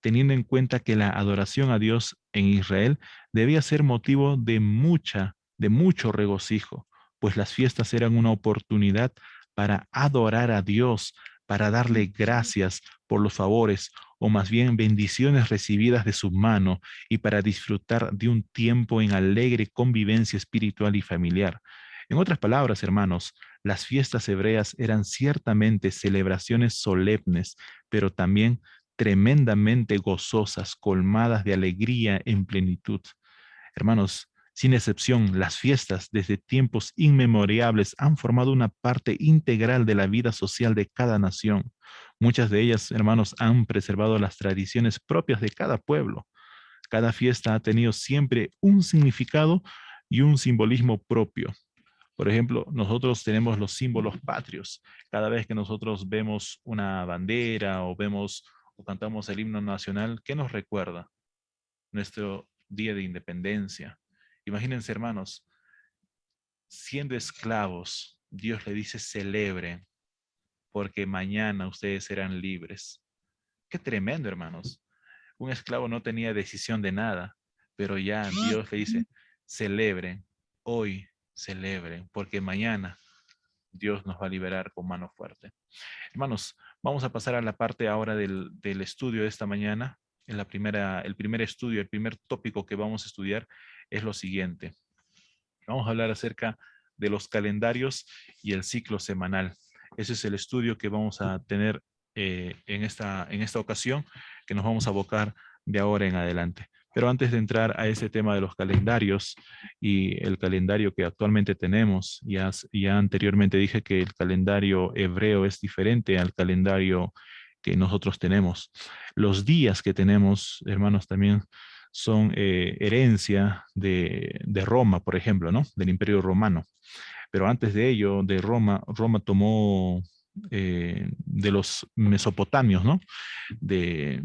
teniendo en cuenta que la adoración a Dios en Israel debía ser motivo de mucho regocijo, pues las fiestas eran una oportunidad para adorar a Dios, para darle gracias por los favores o más bien bendiciones recibidas de su mano y para disfrutar de un tiempo en alegre convivencia espiritual y familiar. En otras palabras, hermanos, las fiestas hebreas eran ciertamente celebraciones solemnes, pero también tremendamente gozosas, colmadas de alegría en plenitud. Hermanos, sin excepción, las fiestas desde tiempos inmemorables han formado una parte integral de la vida social de cada nación. Muchas de ellas, hermanos, han preservado las tradiciones propias de cada pueblo. Cada fiesta ha tenido siempre un significado y un simbolismo propio. Por ejemplo, nosotros tenemos los símbolos patrios. Cada vez que nosotros vemos una bandera o vemos o cantamos el himno nacional, ¿qué nos recuerda? Nuestro día de independencia. Imagínense, hermanos, siendo esclavos, Dios le dice celebren, porque mañana ustedes serán libres. Qué tremendo, hermanos. Un esclavo no tenía decisión de nada, pero ya Dios le dice celebren, hoy celebren, porque mañana Dios nos va a liberar con mano fuerte. Hermanos, vamos a pasar a la parte ahora del estudio de esta mañana. El primer estudio, el primer tópico que vamos a estudiar es lo siguiente. Vamos a hablar acerca de los calendarios y el ciclo semanal. Ese es el estudio que vamos a tener en esta ocasión, que nos vamos a abocar de ahora en adelante. Pero antes de entrar a ese tema de los calendarios y el calendario que actualmente tenemos, ya anteriormente dije que el calendario hebreo es diferente al calendario que nosotros tenemos. Los días que tenemos, hermanos, también son herencia de Roma, por ejemplo, ¿no? Del Imperio Romano. Pero antes de ello, de Roma tomó de los mesopotamios, ¿no? De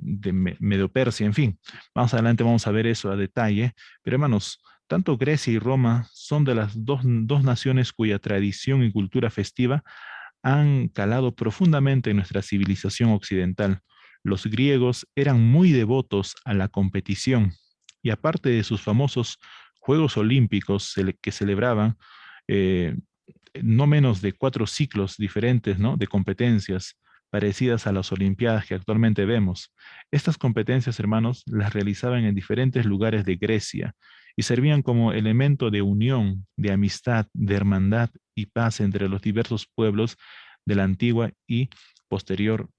Medo-Persia, en fin. Más adelante vamos a ver eso a detalle. Pero hermanos, tanto Grecia y Roma son de las dos naciones cuya tradición y cultura festiva han calado profundamente en nuestra civilización occidental. Los griegos eran muy devotos a la competición y aparte de sus famosos Juegos Olímpicos que celebraban no menos de 4 ciclos diferentes, ¿no? De competencias parecidas a las Olimpiadas que actualmente vemos. Estas competencias, hermanos, las realizaban en diferentes lugares de Grecia y servían como elemento de unión, de amistad, de hermandad y paz entre los diversos pueblos de la antigua y posterior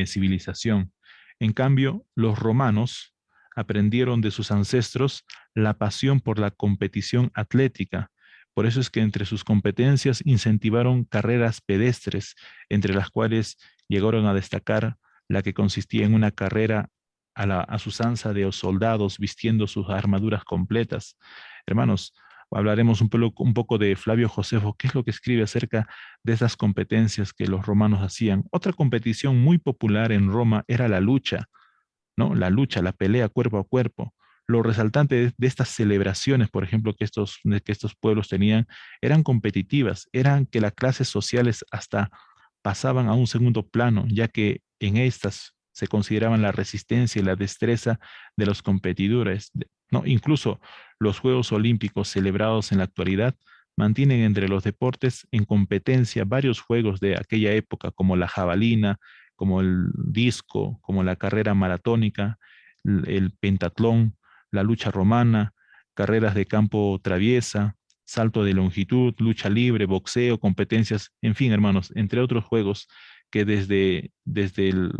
civilización. En cambio, los romanos aprendieron de sus ancestros la pasión por la competición atlética. Por eso es que entre sus competencias incentivaron carreras pedestres, entre las cuales llegaron a destacar la que consistía en una carrera a la usanza de los soldados vistiendo sus armaduras completas. Hermanos, hablaremos un poco de Flavio Josefo, qué es lo que escribe acerca de esas competencias que los romanos hacían. Otra competición muy popular en Roma era la lucha, ¿no? La lucha, la pelea cuerpo a cuerpo. Lo resaltante de estas celebraciones, por ejemplo, que estos pueblos tenían, eran competitivas, eran que las clases sociales hasta pasaban a un segundo plano, ya que en estas se consideraban la resistencia y la destreza de los competidores, ¿no? Incluso los Juegos Olímpicos celebrados en la actualidad mantienen entre los deportes en competencia varios juegos de aquella época, como la jabalina, como el disco, como la carrera maratónica, el pentatlón, la lucha romana, carreras de campo traviesa, salto de longitud, lucha libre, boxeo, competencias, en fin, hermanos, entre otros juegos que desde el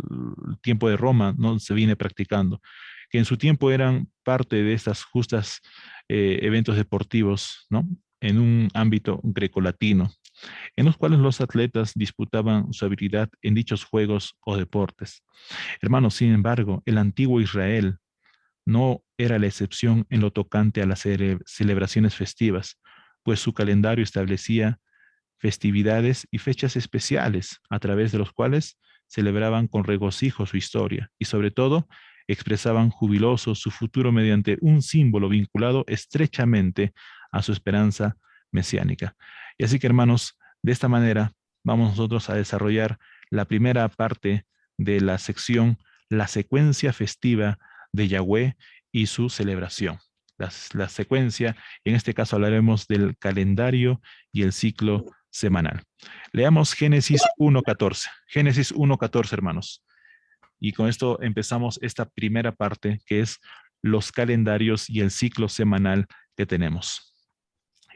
tiempo de Roma no se viene practicando, que en su tiempo eran parte de estas justas eventos deportivos, ¿no? En un ámbito grecolatino, en los cuales los atletas disputaban su habilidad en dichos juegos o deportes. Hermanos, sin embargo, el antiguo Israel no era la excepción en lo tocante a las celebraciones festivas, pues su calendario establecía festividades y fechas especiales a través de los cuales celebraban con regocijo su historia y sobre todo expresaban jubilosos su futuro mediante un símbolo vinculado estrechamente a su esperanza mesiánica. Y así que, hermanos, de esta manera vamos nosotros a desarrollar la primera parte de la sección, la secuencia festiva de Yahweh y su celebración. la secuencia. En este caso hablaremos del calendario y el ciclo semanal. Leamos Génesis 1:14. Génesis 1:14, hermanos. Y con esto empezamos esta primera parte, que es los calendarios y el ciclo semanal que tenemos.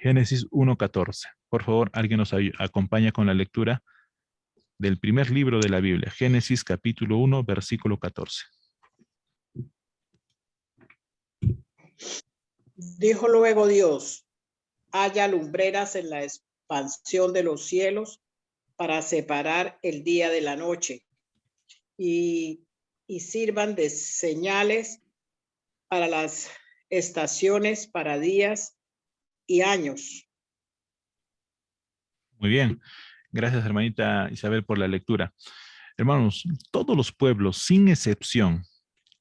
Génesis 1:14. Por favor, alguien nos acompaña con la lectura del primer libro de la Biblia. Génesis capítulo 1, versículo 14. Dijo luego Dios, haya lumbreras en la expansión de los cielos para separar el día de la noche y sirvan de señales para las estaciones, para días y años. Muy bien. Gracias, hermanita Isabel, por la lectura. Hermanos, todos los pueblos, sin excepción,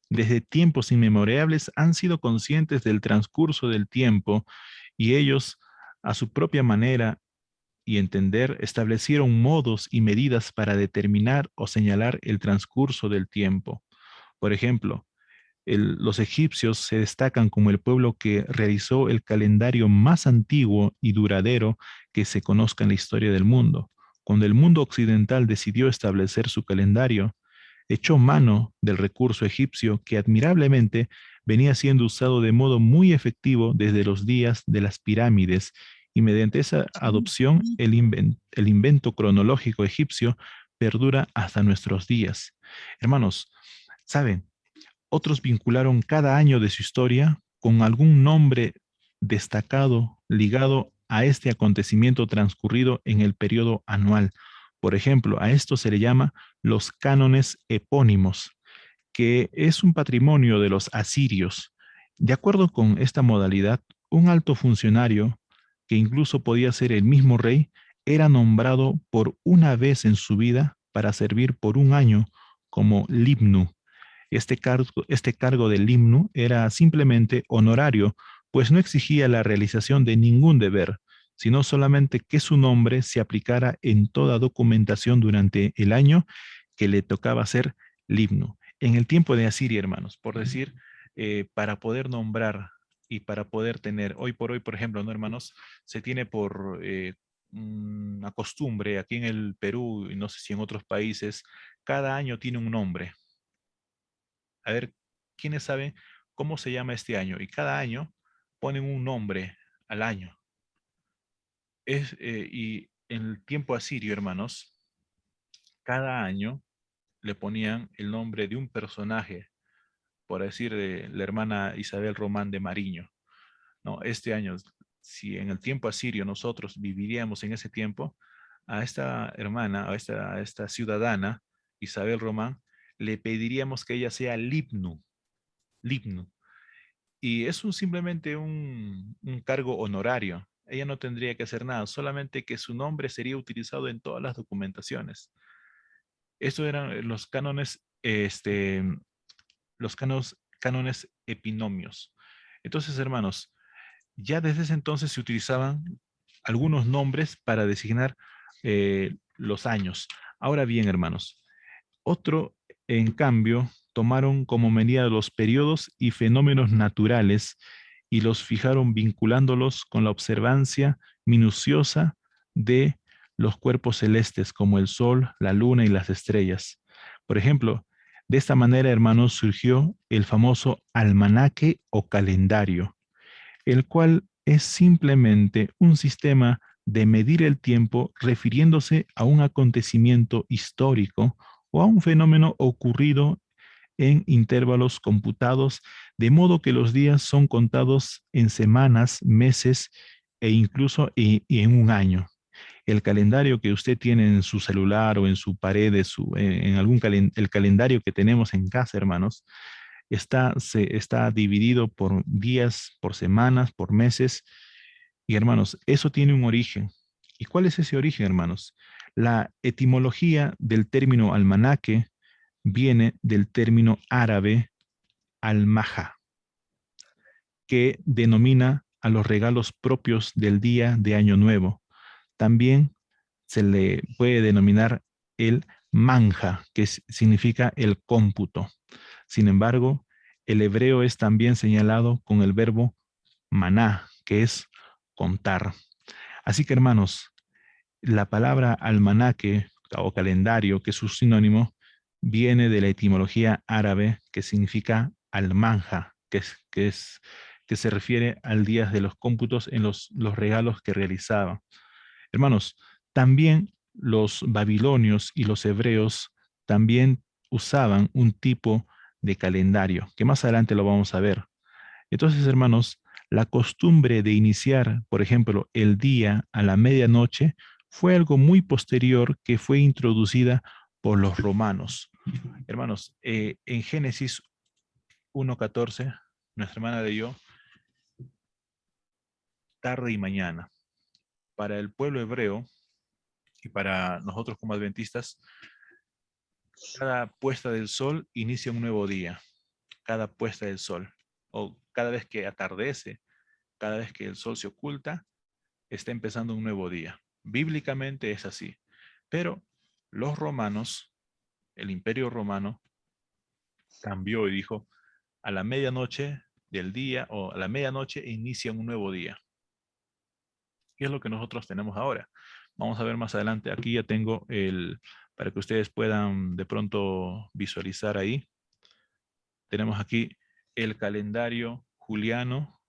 desde tiempos inmemorables, han sido conscientes del transcurso del tiempo y ellos, a su propia manera y entender, establecieron modos y medidas para determinar o señalar el transcurso del tiempo. Por ejemplo, los egipcios se destacan como el pueblo que realizó el calendario más antiguo y duradero que se conozca en la historia del mundo. Cuando el mundo occidental decidió establecer su calendario, echó mano del recurso egipcio que admirablemente venía siendo usado de modo muy efectivo desde los días de las pirámides, y mediante esa adopción el invento cronológico egipcio perdura hasta nuestros días. Hermanos, ¿saben? Otros vincularon cada año de su historia con algún nombre destacado ligado a este acontecimiento transcurrido en el periodo anual. Por ejemplo, a esto se le llama los cánones epónimos, que es un patrimonio de los asirios. De acuerdo con esta modalidad, un alto funcionario, que incluso podía ser el mismo rey, era nombrado por una vez en su vida para servir por un año como limnu. Este cargo del limnu era simplemente honorario, pues no exigía la realización de ningún deber, sino solamente que su nombre se aplicara en toda documentación durante el año que le tocaba ser limnu. En el tiempo de Asiria, hermanos, por decir, para poder nombrar y para poder tener, hoy por hoy, por ejemplo, ¿no, hermanos? Se tiene por una costumbre aquí en el Perú, y no sé si en otros países, cada año tiene un nombre. A ver, ¿quiénes saben cómo se llama este año? Y cada año ponen un nombre al año. Y en el tiempo asirio, hermanos, cada año le ponían el nombre de un personaje, por decir, de la hermana Isabel Román de Mariño. No, este año, si en el tiempo asirio nosotros viviríamos en ese tiempo, a esta hermana, a esta ciudadana, Isabel Román, le pediríamos que ella sea Libnu. Libnu. Y es simplemente un cargo honorario. Ella no tendría que hacer nada, solamente que su nombre sería utilizado en todas las documentaciones. Estos eran los cánones, cánones epinomios. Entonces, hermanos, ya desde ese entonces se utilizaban algunos nombres para designar los años. Ahora bien, hermanos, otro, en cambio, tomaron como medida los periodos y fenómenos naturales y los fijaron vinculándolos con la observancia minuciosa de los cuerpos celestes como el sol, la luna y las estrellas. Por ejemplo, de esta manera, hermanos, surgió el famoso almanaque o calendario, el cual es simplemente un sistema de medir el tiempo refiriéndose a un acontecimiento histórico o a un fenómeno ocurrido en intervalos computados, de modo que los días son contados en semanas, meses e incluso en un año. El calendario que usted tiene en su celular o en su pared, el calendario que tenemos en casa, hermanos, está dividido por días, por semanas, por meses. Y hermanos, eso tiene un origen. ¿Y cuál es ese origen, hermanos? La etimología del término almanaque viene del término árabe almaja, que denomina a los regalos propios del día de Año Nuevo. También se le puede denominar el manja, que significa el cómputo. Sin embargo, el hebreo es también señalado con el verbo maná, que es contar. Así que, hermanos, la palabra almanaque o calendario, que es su sinónimo, viene de la etimología árabe que significa almanja, que se refiere al día de los cómputos en los regalos que realizaba. Hermanos, también los babilonios y los hebreos también usaban un tipo de calendario, que más adelante lo vamos a ver. Entonces, hermanos, la costumbre de iniciar, por ejemplo, el día a la medianoche fue algo muy posterior que fue introducida por los romanos. Hermanos, en Génesis 1:14, nuestra hermana leyó tarde y mañana. Para el pueblo hebreo y para nosotros como adventistas, cada puesta del sol inicia un nuevo día. Cada puesta del sol, o cada vez que atardece, cada vez que el sol se oculta, está empezando un nuevo día. Bíblicamente es así. Pero los romanos, el imperio romano, cambió y dijo, a la medianoche del día o a la medianoche inicia un nuevo día. ¿Qué es lo que nosotros tenemos ahora? Vamos a ver más adelante. Aquí ya tengo para que ustedes puedan de pronto visualizar ahí. Tenemos aquí el calendario juliano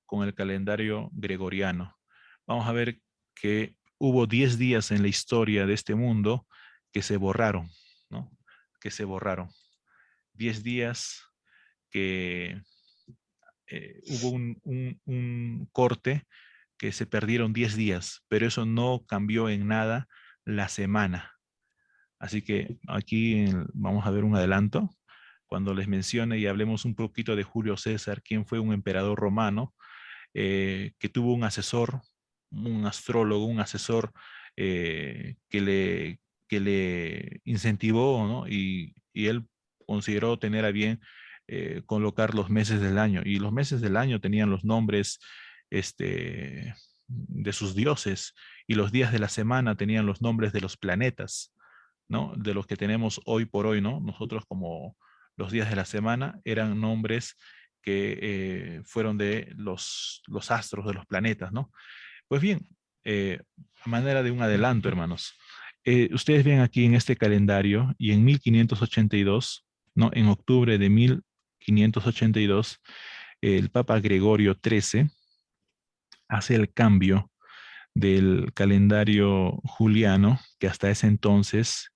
con el calendario gregoriano. Vamos a ver que hubo 10 días en la historia de este mundo que se borraron, ¿no? Que se borraron. 10 días que hubo un corte que se perdieron 10 días, pero eso no cambió en nada la semana. Así que aquí vamos a ver un adelanto. Cuando les mencione y hablemos un poquito de Julio César, quien fue un emperador romano, que tuvo un asesor, un astrólogo, un asesor que le incentivó, ¿no? Y él consideró tener a bien colocar los meses del año. Y los meses del año tenían los nombres de sus dioses, y los días de la semana tenían los nombres de los planetas, ¿no? De los que tenemos hoy por hoy, ¿no? Nosotros como los días de la semana eran nombres que fueron de los astros, de los planetas, ¿no? Pues bien, a manera de un adelanto, hermanos, ustedes ven aquí en este calendario, y en 1582, ¿no? En octubre de 1582, el Papa Gregorio XIII hace el cambio del calendario juliano, que hasta ese entonces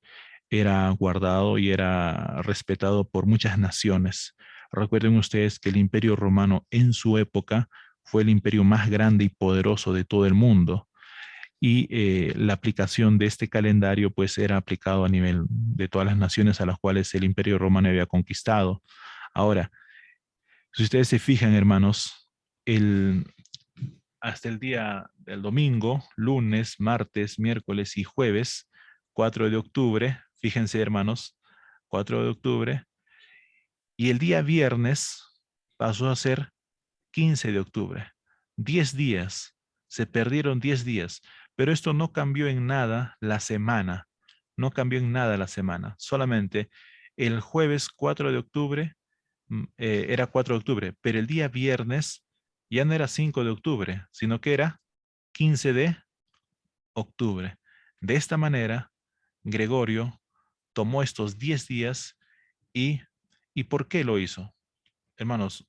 era guardado y era respetado por muchas naciones. Recuerden ustedes que el Imperio Romano en su época fue el imperio más grande y poderoso de todo el mundo. Y la aplicación de este calendario pues era aplicado a nivel de todas las naciones a las cuales el Imperio Romano había conquistado. Ahora, si ustedes se fijan, hermanos, hasta el día del domingo, lunes, martes, miércoles y jueves, 4 de octubre, fíjense, hermanos, 4 de octubre, y el día viernes pasó a ser 15 de octubre. 10 días, se perdieron 10 días, pero esto no cambió en nada la semana, no cambió en nada la semana, solamente el jueves 4 de octubre era 4 de octubre, pero el día viernes ya no era 5 de octubre, sino que era 15 de octubre. De esta manera, Gregorio tomó estos 10 días ¿y por qué lo hizo? Hermanos,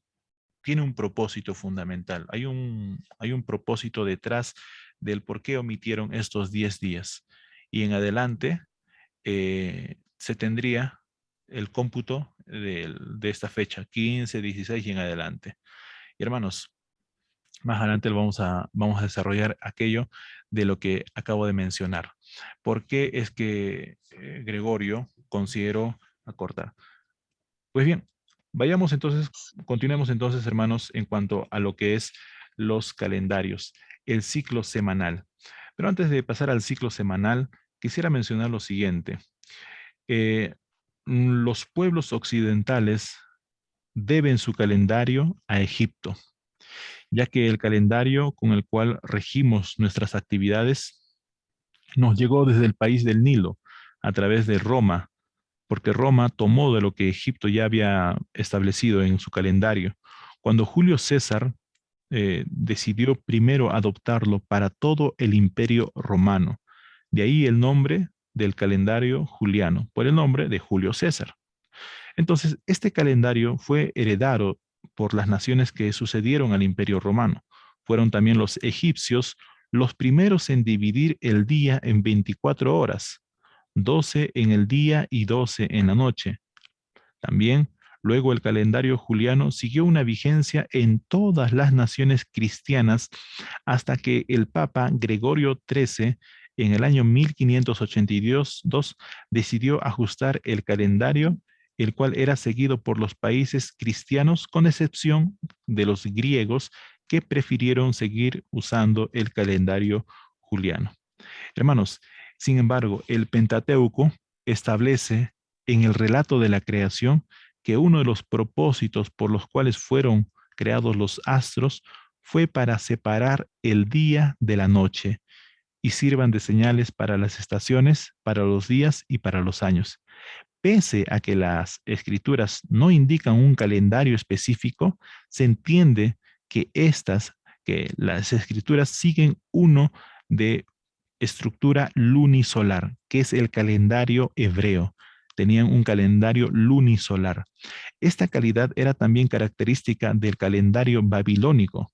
tiene un propósito fundamental. Hay un propósito detrás del por qué omitieron estos 10 días. Y en adelante se tendría el cómputo de esta fecha, 15, 16 y en adelante. Y hermanos, más adelante vamos a desarrollar aquello de lo que acabo de mencionar. ¿Por qué es que Gregorio consideró acortar? Pues bien, continuemos entonces, hermanos, en cuanto a lo que es los calendarios, el ciclo semanal. Pero antes de pasar al ciclo semanal, quisiera mencionar lo siguiente. Los pueblos occidentales deben su calendario a Egipto, ya que el calendario con el cual regimos nuestras actividades nos llegó desde el país del Nilo, a través de Roma, porque Roma tomó de lo que Egipto ya había establecido en su calendario. Cuando Julio César decidió primero adoptarlo para todo el Imperio Romano. De ahí el nombre del calendario juliano, por el nombre de Julio César. Entonces, este calendario fue heredado por las naciones que sucedieron al Imperio Romano. Fueron también los egipcios los primeros en dividir el día en 24 horas, 12 en el día y 12 en la noche. También, luego el calendario juliano siguió una vigencia en todas las naciones cristianas hasta que el Papa Gregorio XIII, en el año 1582, decidió ajustar el calendario, el cual era seguido por los países cristianos, con excepción de los griegos, que prefirieron seguir usando el calendario juliano. Hermanos, sin embargo, el Pentateuco establece en el relato de la creación que uno de los propósitos por los cuales fueron creados los astros fue para separar el día de la noche y sirvan de señales para las estaciones, para los días y para los años. Pese a que las escrituras no indican un calendario específico, se entiende que las escrituras siguen uno de estructura lunisolar, que es el calendario hebreo. Tenían un calendario lunisolar. Esta calidad era también característica del calendario babilónico,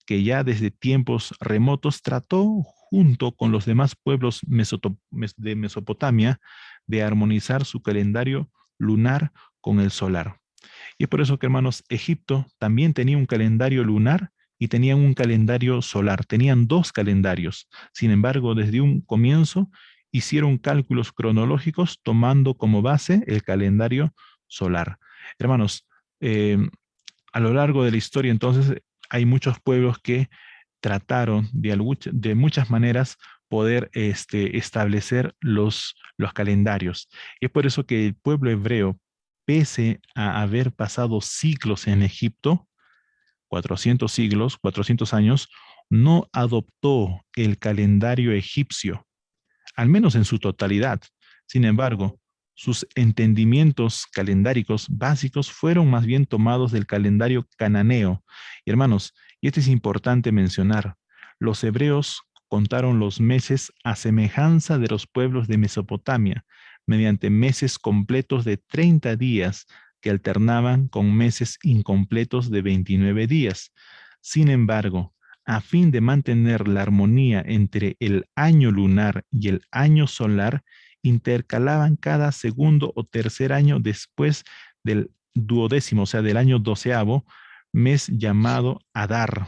que ya desde tiempos remotos trató, junto con los demás pueblos de Mesopotamia, de armonizar su calendario lunar con el solar. Y es por eso que, hermanos, Egipto también tenía un calendario lunar y tenían un calendario solar. Tenían dos calendarios. Sin embargo, desde un comienzo hicieron cálculos cronológicos tomando como base el calendario solar. Hermanos, a lo largo de la historia, entonces, hay muchos pueblos que trataron de muchas maneras poder establecer los calendarios. Y es por eso que el pueblo hebreo, pese a haber pasado siglos en Egipto, 400 siglos, 400 años, no adoptó el calendario egipcio, al menos en su totalidad. Sin embargo, sus entendimientos calendáricos básicos fueron más bien tomados del calendario cananeo. Y hermanos, y esto es importante mencionar, los hebreos contaron los meses a semejanza de los pueblos de Mesopotamia, mediante meses completos de 30 días que alternaban con meses incompletos de 29 días. Sin embargo, a fin de mantener la armonía entre el año lunar y el año solar, intercalaban cada segundo o tercer año después del duodécimo, o sea, del año 12º, mes llamado Adar,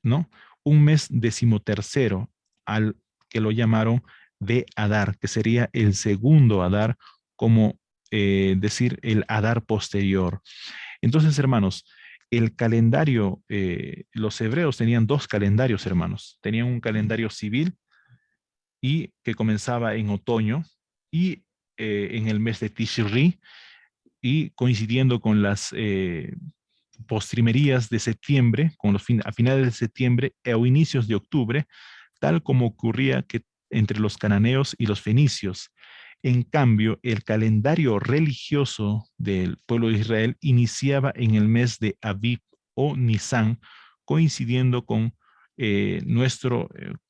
¿no? Un mes decimotercero, al que lo llamaron de Adar, que sería el segundo Adar, como decir el Adar posterior. Entonces, hermanos, el calendario, los hebreos tenían dos calendarios, hermanos. Tenían un calendario civil y que comenzaba en otoño y en el mes de Tishri, y coincidiendo con las postrimerías de septiembre, a finales de septiembre o inicios de octubre, tal como ocurría entre los cananeos y los fenicios. En cambio, el calendario religioso del pueblo de Israel iniciaba en el mes de Abib o Nisan, coincidiendo con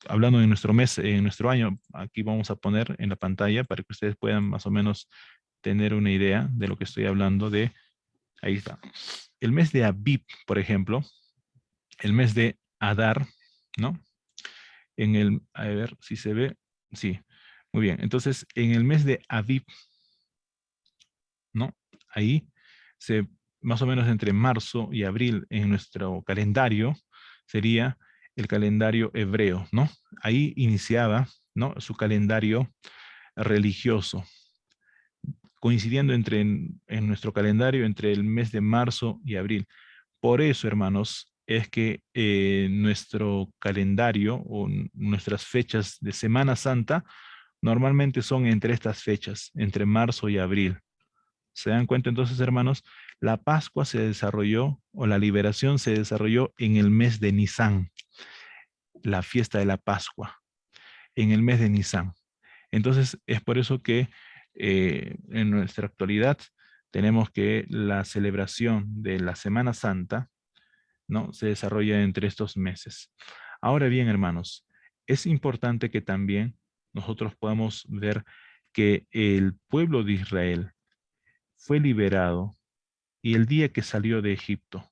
hablando de nuestro mes, nuestro año. Aquí vamos a poner en la pantalla para que ustedes puedan más o menos tener una idea de lo que estoy hablando de. Ahí está. El mes de Abib, por ejemplo, el mes de Adar, ¿no? A ver si se ve. Sí, muy bien. Entonces, en el mes de Abib, ¿no? Ahí, más o menos entre marzo y abril en nuestro calendario, sería el calendario hebreo, ¿no? Ahí iniciaba, ¿no?, su calendario religioso, coincidiendo en nuestro calendario entre el mes de marzo y abril. Por eso, hermanos, es que nuestro calendario o nuestras fechas de Semana Santa normalmente son entre estas fechas, entre marzo y abril. ¿Se dan cuenta entonces, hermanos? La Pascua se desarrolló, o la liberación se desarrolló en el mes de Nisan, la fiesta de la Pascua, en el mes de Nisan. Entonces, es por eso que en nuestra actualidad tenemos que la celebración de la Semana Santa ¿no? Se desarrolla entre estos meses. Ahora bien, hermanos, es importante que también nosotros podamos ver que el pueblo de Israel fue liberado y el día que salió de Egipto,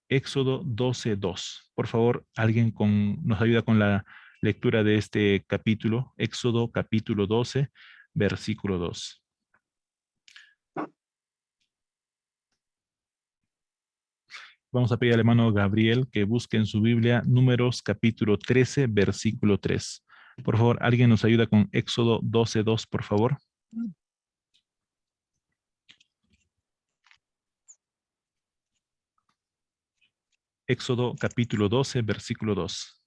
Éxodo 12:2. Por favor, alguien nos ayuda con la lectura de este capítulo, Éxodo capítulo 12, versículo 2. Vamos a pedir al hermano Gabriel que busque en su Biblia Números capítulo 13, versículo 3. Por favor, alguien nos ayuda con Éxodo 12:2, por favor. Éxodo capítulo 12, versículo 2.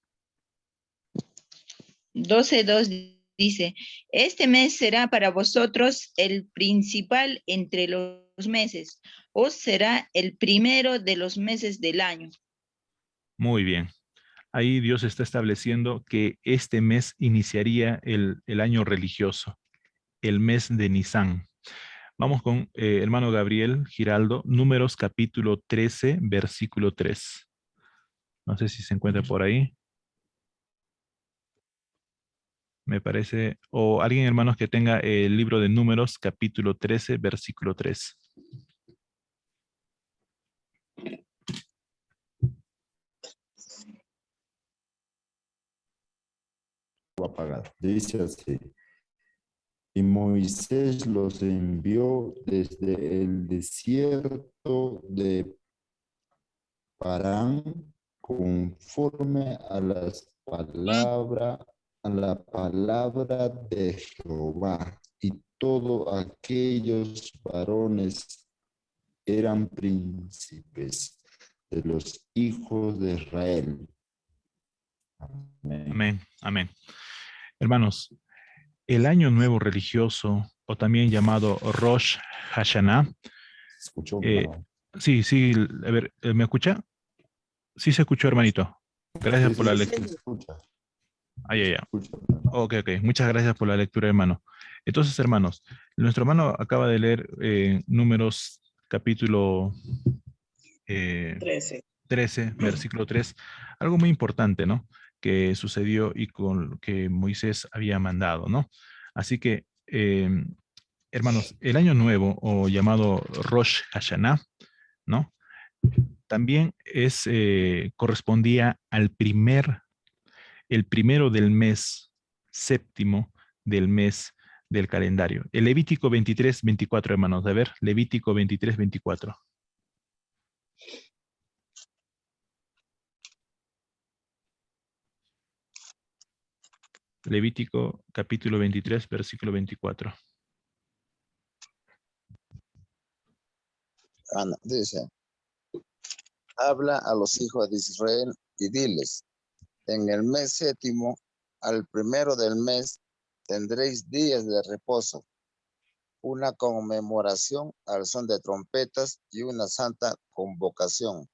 12:2 dice, este mes será para vosotros el principal entre los meses, o será el primero de los meses del año. Muy bien. Ahí Dios está estableciendo que este mes iniciaría el año religioso, el mes de Nisan. Vamos con hermano Gabriel Giraldo, Números capítulo 13, versículo 3. No sé si se encuentra por ahí. Me parece, o alguien, hermanos, que tenga el libro de Números capítulo 13, versículo 3. Apagado. Dice así. Y Moisés los envió desde el desierto de Parán conforme a la palabra de Jehová. Y todos aquellos varones eran príncipes de los hijos de Israel. Amén. Amén, amén. Hermanos, el año nuevo religioso, o también llamado Rosh Hashanah. ¿Escuchó? Sí, sí, a ver, ¿me escucha? Sí se escuchó, hermanito. Gracias por la lectura. Ok, muchas gracias por la lectura, hermano. Entonces, hermanos, nuestro hermano acaba de leer Números capítulo 13, versículo 3. Algo muy importante, ¿no? Que sucedió y con lo que Moisés había mandado, ¿no? Así que, hermanos, el año nuevo, o llamado Rosh Hashanah, ¿no? También correspondía al el primero del mes séptimo del mes del calendario. El Levítico 23-24, hermanos. A ver, Levítico 23-24. Levítico capítulo 23, versículo 24. Ana, dice, habla a los hijos de Israel y diles, en el mes séptimo, al primero del mes, tendréis días de reposo, una conmemoración al son de trompetas y una santa convocación.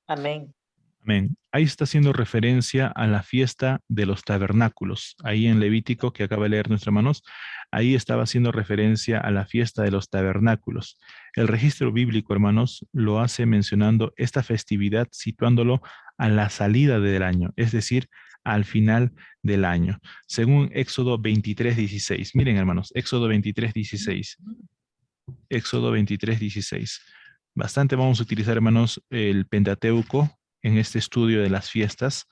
Amén. Amén. Ahí está haciendo referencia a la fiesta de los tabernáculos. Ahí en Levítico, que acaba de leer nuestros hermanos, ahí estaba haciendo referencia a la fiesta de los tabernáculos. El registro bíblico, hermanos, lo hace mencionando esta festividad, situándolo a la salida del año, es decir, al final del año, según Éxodo 23:16. Miren, hermanos, Éxodo 23:16. Éxodo 23:16. Bastante vamos a utilizar, hermanos, el Pentateuco en este estudio de las fiestas,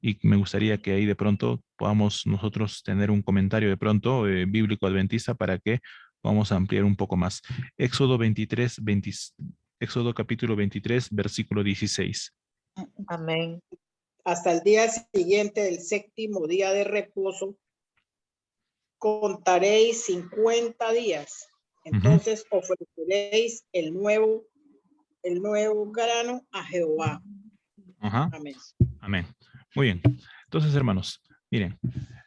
y me gustaría que ahí de pronto podamos nosotros tener un comentario de pronto bíblico adventista para que podamos ampliar un poco más. Éxodo Éxodo capítulo 23, versículo 16. Amén. Hasta el día siguiente del séptimo día de reposo, contaréis 50 días. Entonces ofreceréis el nuevo grano a Jehová. Amén. Amén. Muy bien. Entonces, hermanos, miren,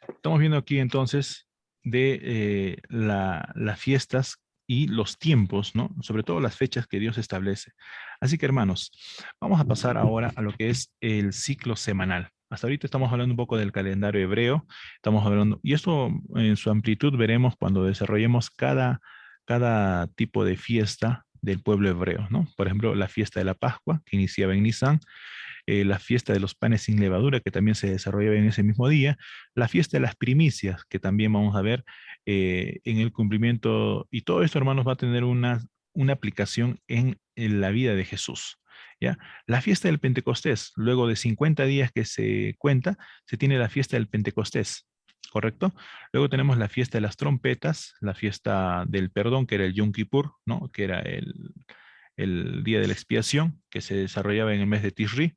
estamos viendo aquí entonces de las fiestas y los tiempos, ¿no? Sobre todo las fechas que Dios establece. Así que, hermanos, vamos a pasar ahora a lo que es el ciclo semanal. Hasta ahorita estamos hablando un poco del calendario hebreo, estamos hablando, y esto en su amplitud veremos cuando desarrollemos cada tipo de fiesta, del pueblo hebreo, ¿no? Por ejemplo, la fiesta de la Pascua, que iniciaba en Nisan, la fiesta de los panes sin levadura, que también se desarrollaba en ese mismo día, la fiesta de las primicias, que también vamos a ver en el cumplimiento, y todo esto, hermanos, va a tener una aplicación en la vida de Jesús. ¿Ya? La fiesta del Pentecostés, luego de 50 días que se cuenta, se tiene la fiesta del Pentecostés, ¿correcto? Luego tenemos la fiesta de las trompetas, la fiesta del perdón, que era el Yom Kippur, ¿no? Que era el día de la expiación, que se desarrollaba en el mes de Tishri,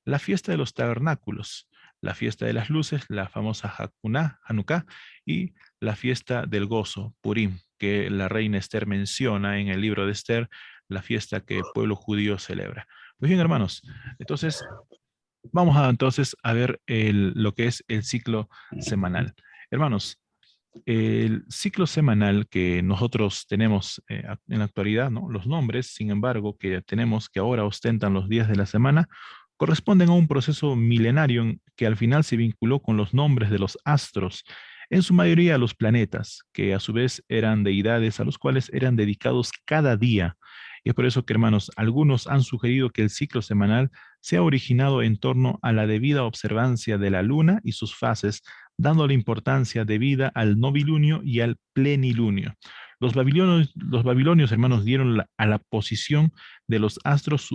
la fiesta de los tabernáculos, la fiesta de las luces, la famosa Hanukkah, y la fiesta del gozo, Purim, que la reina Esther menciona en el libro de Esther, la fiesta que el pueblo judío celebra. Muy bien, hermanos, entonces vamos entonces a ver lo que es el ciclo semanal. Hermanos, el ciclo semanal que nosotros tenemos en la actualidad, ¿no? Los nombres, sin embargo, que tenemos que ahora ostentan los días de la semana, corresponden a un proceso milenario que al final se vinculó con los nombres de los astros, en su mayoría los planetas, que a su vez eran deidades a los cuales eran dedicados cada día. Y es por eso que, hermanos, algunos han sugerido que el ciclo semanal sea originado en torno a la debida observancia de la luna y sus fases, dándole importancia debida al novilunio y al plenilunio. Los babilonios, hermanos, dieron a la posición de los astros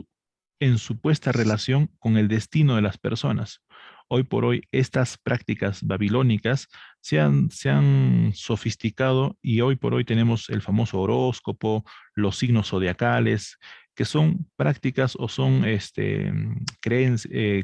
en supuesta relación con el destino de las personas. Hoy por hoy, estas prácticas babilónicas se han sofisticado y hoy por hoy tenemos el famoso horóscopo, los signos zodiacales, que son prácticas o son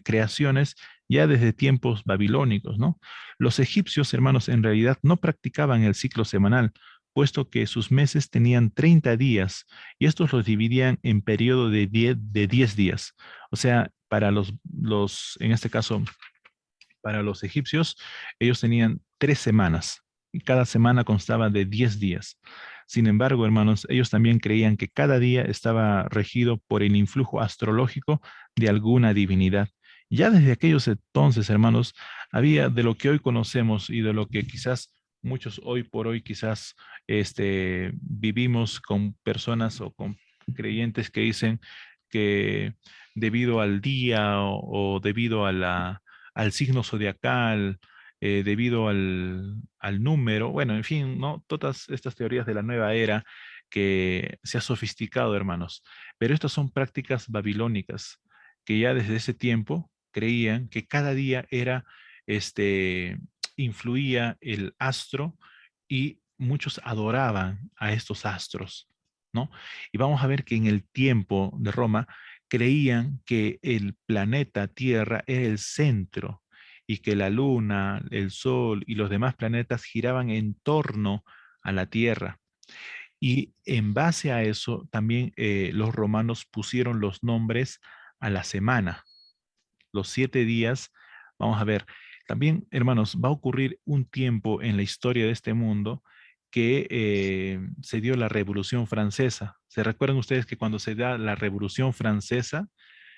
creaciones ya desde tiempos babilónicos, ¿no? Los egipcios, hermanos, en realidad no practicaban el ciclo semanal, puesto que sus meses tenían 30 días y estos los dividían en periodo de 10 días. O sea, para en este caso, para los egipcios, ellos tenían 3 semanas y cada semana constaba de 10 días. Sin embargo, hermanos, ellos también creían que cada día estaba regido por el influjo astrológico de alguna divinidad. Ya desde aquellos entonces, hermanos, había de lo que hoy conocemos y de lo que quizás muchos hoy por hoy quizás vivimos con personas o con creyentes que dicen que debido al día o debido al signo zodiacal, debido al número, bueno, en fin, ¿no? Todas estas teorías de la nueva era que se ha sofisticado, hermanos. Pero estas son prácticas babilónicas que ya desde ese tiempo creían que cada día influía el astro y muchos adoraban a estos astros, ¿no? Y vamos a ver que en el tiempo de Roma creían que el planeta Tierra era el centro y que la luna, el sol y los demás planetas giraban en torno a la Tierra. Y en base a eso, también los romanos pusieron los nombres a la semana. Los 7 días, vamos a ver, también, hermanos, va a ocurrir un tiempo en la historia de este mundo que se dio la Revolución Francesa. ¿Se recuerdan ustedes que cuando se da la Revolución Francesa,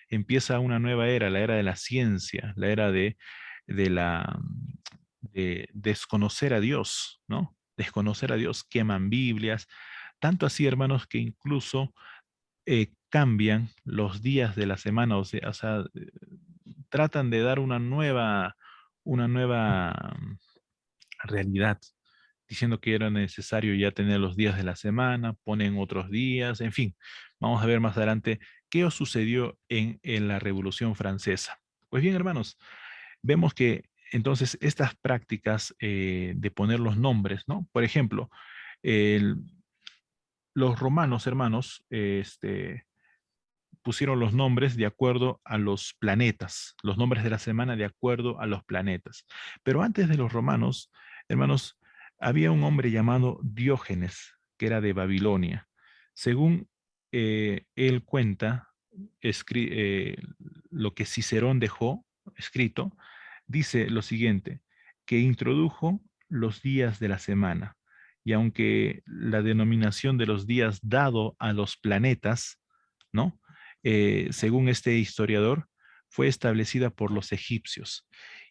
empieza una nueva era, la era de la ciencia, la era de desconocer a Dios, ¿no? Desconocer a Dios, queman Biblias, tanto así, hermanos, que incluso cambian los días de la semana, o sea, tratan de dar una nueva realidad, diciendo que era necesario ya tener los días de la semana, ponen otros días, en fin. Vamos a ver más adelante qué sucedió en la Revolución Francesa. Pues bien, hermanos, vemos que entonces estas prácticas de poner los nombres, ¿no? Por ejemplo, los romanos, hermanos, pusieron los nombres de acuerdo a los planetas, los nombres de la semana de acuerdo a los planetas. Pero antes de los romanos, hermanos, había un hombre llamado Diógenes, que era de Babilonia. Según él cuenta, lo que Cicerón dejó escrito, dice lo siguiente, que introdujo los días de la semana. Y aunque la denominación de los días dado a los planetas, ¿no? Según este historiador, fue establecida por los egipcios.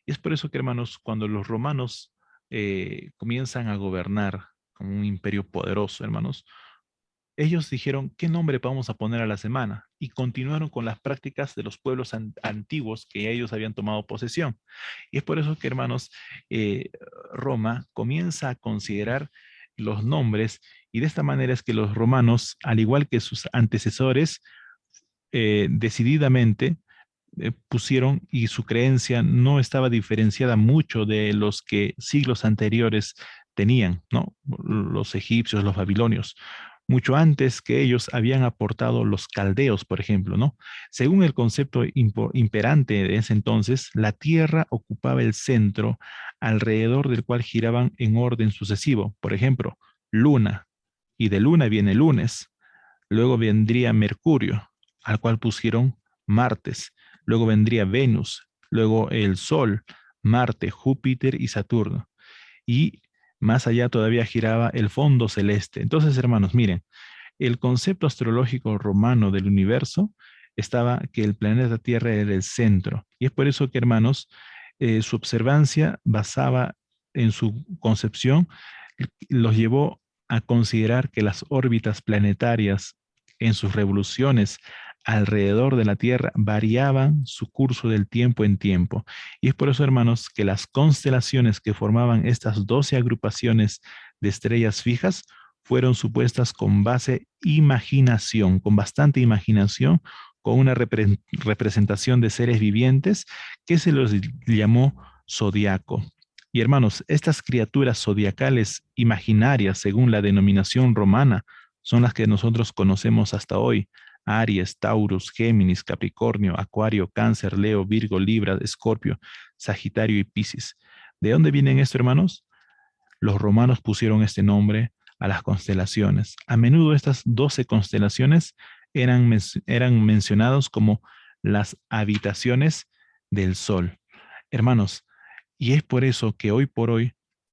Y es por eso que, hermanos, cuando los romanos comienzan a gobernar como un imperio poderoso, hermanos, ellos dijeron, ¿qué nombre vamos a poner a la semana? Y continuaron con las prácticas de los pueblos antiguos que ellos habían tomado posesión. Y es por eso que, hermanos, Roma comienza a considerar los nombres, y de esta manera es que los romanos, al igual que sus antecesores, decididamente pusieron, y su creencia no estaba diferenciada mucho de los que siglos anteriores tenían, ¿no? Los egipcios, los babilonios. Mucho antes que ellos habían aportado los caldeos, por ejemplo, ¿no? Según el concepto imperante de ese entonces, la Tierra ocupaba el centro alrededor del cual giraban en orden sucesivo. Por ejemplo, Luna, y de Luna viene lunes. Luego vendría Mercurio, al cual pusieron martes. Luego vendría Venus, luego el Sol, Marte, Júpiter y Saturno. Y más allá todavía giraba el fondo celeste. Entonces, hermanos, miren, el concepto astrológico romano del universo estaba que el planeta Tierra era el centro. Y es por eso que, hermanos, su observancia basaba en su concepción, los llevó a considerar que las órbitas planetarias en sus revoluciones alrededor de la Tierra variaban su curso del tiempo en tiempo. Y es por eso, hermanos, que las constelaciones que formaban estas 12 agrupaciones de estrellas fijas fueron supuestas con base imaginación, con bastante imaginación, con una representación de seres vivientes que se los llamó zodiaco. Y hermanos, estas criaturas zodiacales imaginarias, según la denominación romana, son las que nosotros conocemos hasta hoy: Aries, Taurus, Géminis, Capricornio, Acuario, Cáncer, Leo, Virgo, Libra, Escorpio, Sagitario y Piscis. ¿De dónde vienen estos, hermanos? Los romanos pusieron este nombre a las constelaciones. A menudo estas 12 constelaciones eran mencionados como las habitaciones del Sol. Hermanos, y es por eso que hoy por hoy,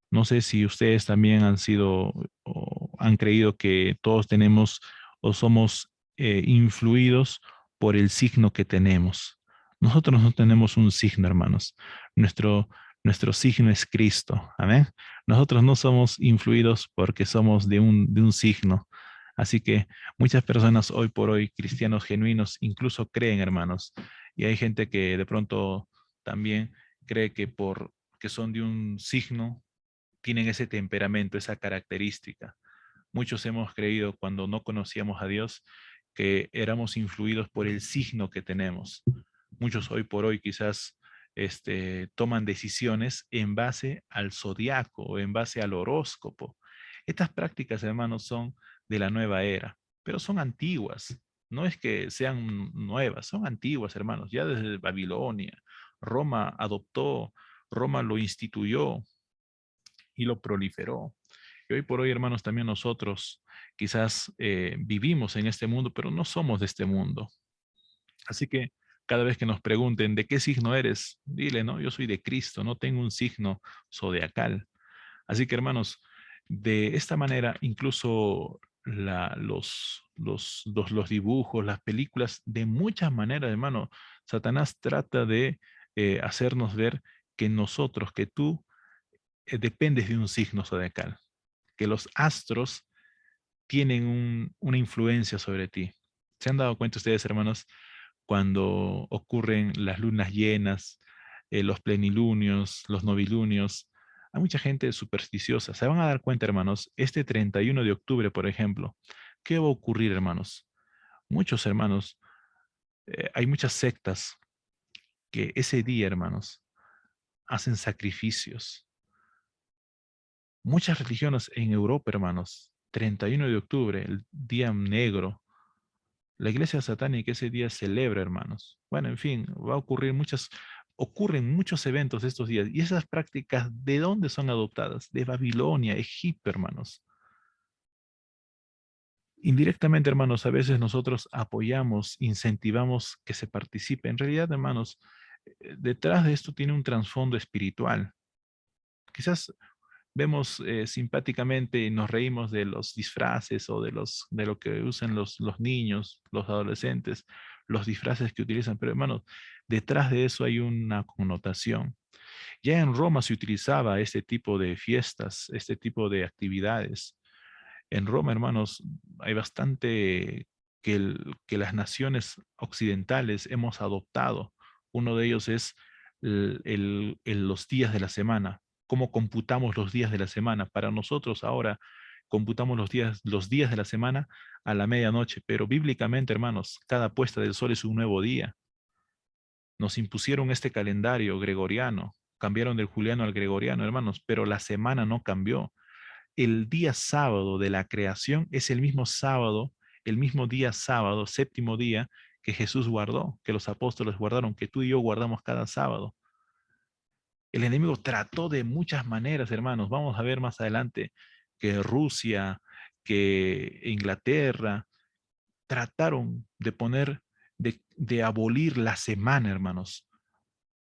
no sé si ustedes también han sido o han creído que todos tenemos o somos influidos por el signo que tenemos. Nosotros no tenemos un signo, hermanos. Nuestro signo es Cristo. Amén. Nosotros no somos influidos porque somos de un signo. Así que muchas personas hoy por hoy, cristianos genuinos, incluso creen, hermanos. Y hay gente que de pronto también cree que porque son de un signo, tienen ese temperamento, esa característica. Muchos hemos creído cuando no conocíamos a Dios que éramos influidos por el signo que tenemos. Muchos hoy por hoy quizás toman decisiones en base al zodiaco o en base al horóscopo. Estas prácticas, hermanos, son de la nueva era, pero son antiguas. No es que sean nuevas, son antiguas, hermanos. Ya desde Babilonia, Roma adoptó, Roma lo instituyó y lo proliferó. Y hoy por hoy, hermanos, también nosotros quizás vivimos en este mundo, pero no somos de este mundo. Así que cada vez que nos pregunten de qué signo eres, dile, ¿no? Yo soy de Cristo, no tengo un signo zodiacal. Así que, hermanos, de esta manera, incluso los dibujos, las películas, de muchas maneras, hermano, Satanás trata de hacernos ver que nosotros, que tú, dependes de un signo zodiacal, que los astros tienen una influencia sobre ti. ¿Se han dado cuenta ustedes, hermanos, cuando ocurren las lunas llenas, los plenilunios, los novilunios? Hay mucha gente supersticiosa. Se van a dar cuenta, hermanos, este 31 de octubre, por ejemplo, ¿qué va a ocurrir, hermanos? Muchos hermanos, hay muchas sectas que ese día, hermanos, hacen sacrificios. Muchas religiones en Europa, hermanos, 31 de octubre, el día negro, la iglesia satánica ese día celebra, hermanos. Bueno, en fin, ocurren muchos eventos estos días. Y esas prácticas, ¿de dónde son adoptadas? De Babilonia, Egipto, hermanos. Indirectamente, hermanos, a veces nosotros apoyamos, incentivamos que se participe. En realidad, hermanos, detrás de esto tiene un trasfondo espiritual. Quizás vemos simpáticamente y nos reímos de los disfraces o de lo que usan los niños, los adolescentes, los disfraces que utilizan. Pero hermanos, detrás de eso hay una connotación. Ya en Roma se utilizaba este tipo de fiestas, este tipo de actividades. En Roma, hermanos, hay bastante que las naciones occidentales hemos adoptado. Uno de ellos es los días de la semana. ¿Cómo computamos los días de la semana? Para nosotros ahora computamos los días de la semana a la medianoche, pero bíblicamente, hermanos, cada puesta del sol es un nuevo día. Nos impusieron este calendario gregoriano, cambiaron del juliano al gregoriano, hermanos, pero la semana no cambió. El día sábado de la creación es el mismo sábado, el mismo día sábado, séptimo día, que Jesús guardó, que los apóstoles guardaron, que tú y yo guardamos cada sábado. El enemigo trató de muchas maneras, hermanos. Vamos a ver más adelante que Rusia, que Inglaterra, trataron de poner, de abolir la semana, hermanos.